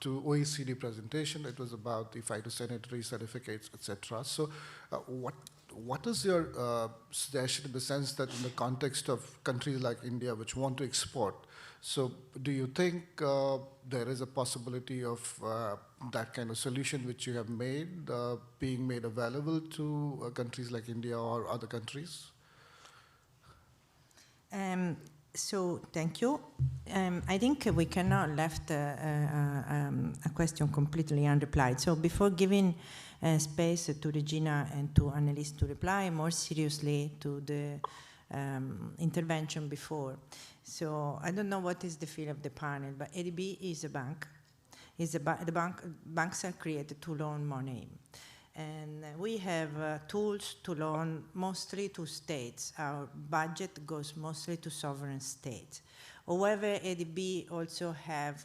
to OECD presentation. It was about the phytosanitary certificates, etc. So what is your suggestion in the sense that in the context of countries like India which want to export, so do you think there is a possibility of that kind of solution which you have made being made available to countries like India or other countries? So thank you. I think we cannot left a question completely unreplied. So before giving space to Regina and to Annelise to reply more seriously to the intervention before. So I don't know what is the feel of the panel, but ADB is a bank. Banks are created to loan money. And we have tools to loan mostly to states. Our budget goes mostly to sovereign states. However, ADB also have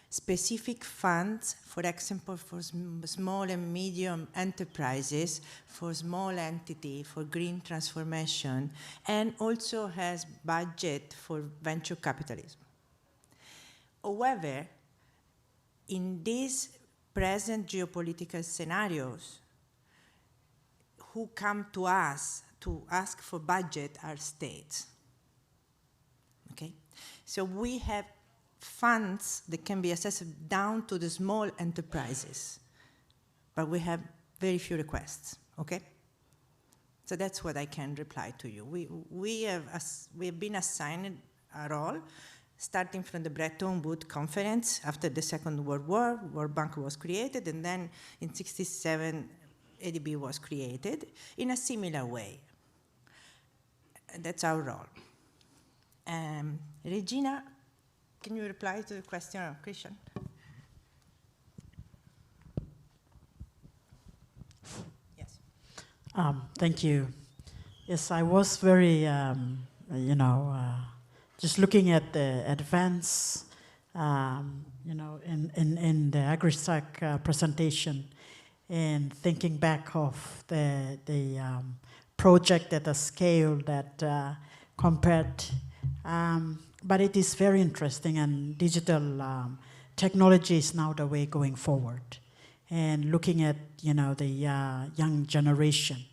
specific funds, for example, for small and medium enterprises, for small entity, for green transformation, and also has budget for venture capitalism. However, in these present geopolitical scenarios, who come to us to ask for budget are states. Okay? So we have funds that can be accessed down to the small enterprises, but we have very few requests, okay? So that's what I can reply to you. We have been assigned a role, starting from the Bretton Woods Conference after the Second World War, World Bank was created, and then in 67, ADB was created in a similar way. That's our role. Regina, can you reply to the question of Christian? Yes. Thank you. Yes, I was very, just looking at the advance, in the AgriStack presentation, and thinking back of the project at a scale that compared, but it is very interesting, and digital technology is now the way going forward. And looking at, the young generation,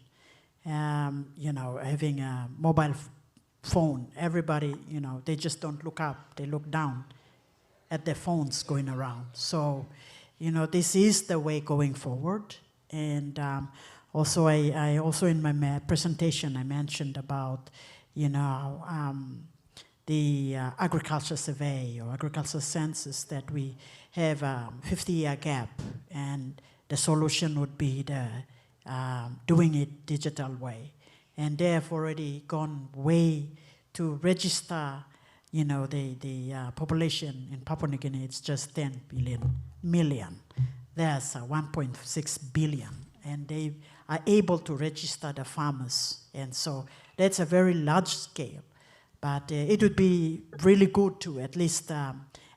having a mobile phone, everybody, they just don't look up, they look down at their phones going around. So, this is the way going forward. And also, I also in my presentation, I mentioned about, the agriculture survey or agriculture census, that we have a 50-year gap, and the solution would be the doing it digital way. And they have already gone way to register, the population in Papua New Guinea. It's just 10 million. There's 1.6 billion, and they are able to register the farmers. And so that's a very large scale. But it would be really good to at least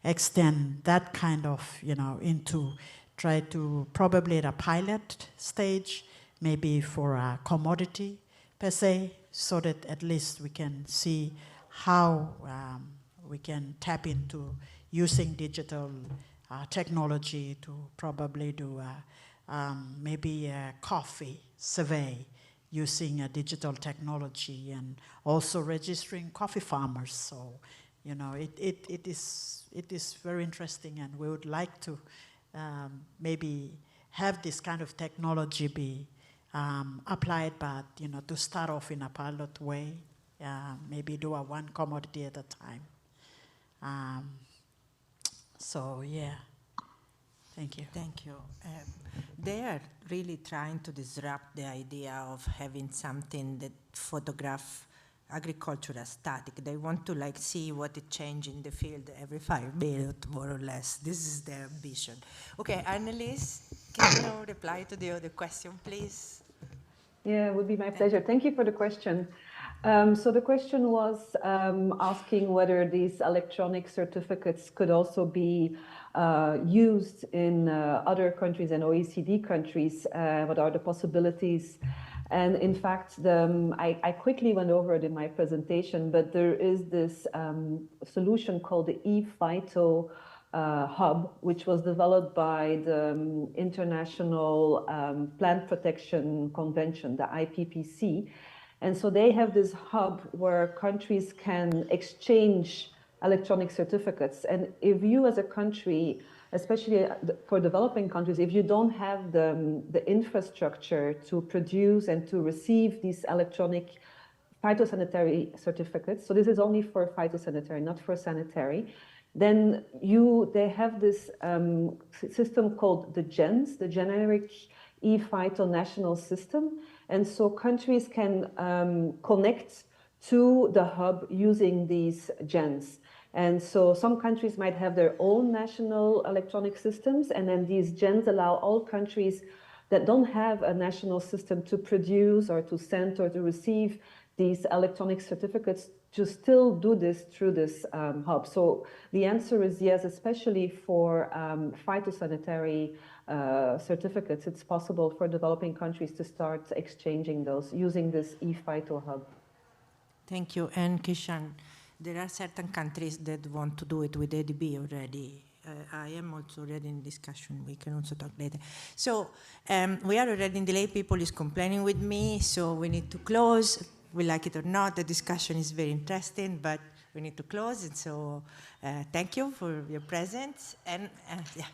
extend that kind of, into try to probably at a pilot stage, maybe for a commodity per se, so that at least we can see how we can tap into using digital technology to probably do maybe a coffee survey using a digital technology, and also registering coffee farmers. So, it is very interesting, and we would like to maybe have this kind of technology be applied, but to start off in a pilot way, maybe do a one commodity at a time. So yeah, thank you. Thank you. They are really trying to disrupt the idea of having something that photograph agriculture as static. They want to see what it changes in the field every 5 minutes, more or less. This is their ambition. Okay, Annelies, can you reply to the other question, please? Yeah, it would be my pleasure. Thank you for the question. So the question was asking whether these electronic certificates could also be used in other countries and OECD countries. What are the possibilities? And in fact, I quickly went over it in my presentation, but there is this solution called the ePhyto hub, which was developed by the International Plant Protection Convention, the IPPC. And so they have this hub where countries can exchange electronic certificates. And if you as a country, especially for developing countries, if you don't have the infrastructure to produce and to receive these electronic phytosanitary certificates, so this is only for phytosanitary, not for sanitary, then they have this system called the GENS, the Generic ePhyto National System. And so countries can connect to the hub using these GENS. And so some countries might have their own national electronic systems, and then these GENS allow all countries that don't have a national system to produce or to send or to receive these electronic certificates to still do this through this hub. So the answer is yes, especially for phytosanitary certificates. It's possible for developing countries to start exchanging those using this ePhyto hub. Thank you. And Kishan, there are certain countries that want to do it with ADB already. I am also already in discussion. We can also talk later. So we are already in delay. People is complaining with me, so we need to close. We like it or not, the discussion is very interesting, but we need to close. And so thank you for your presence. And yeah.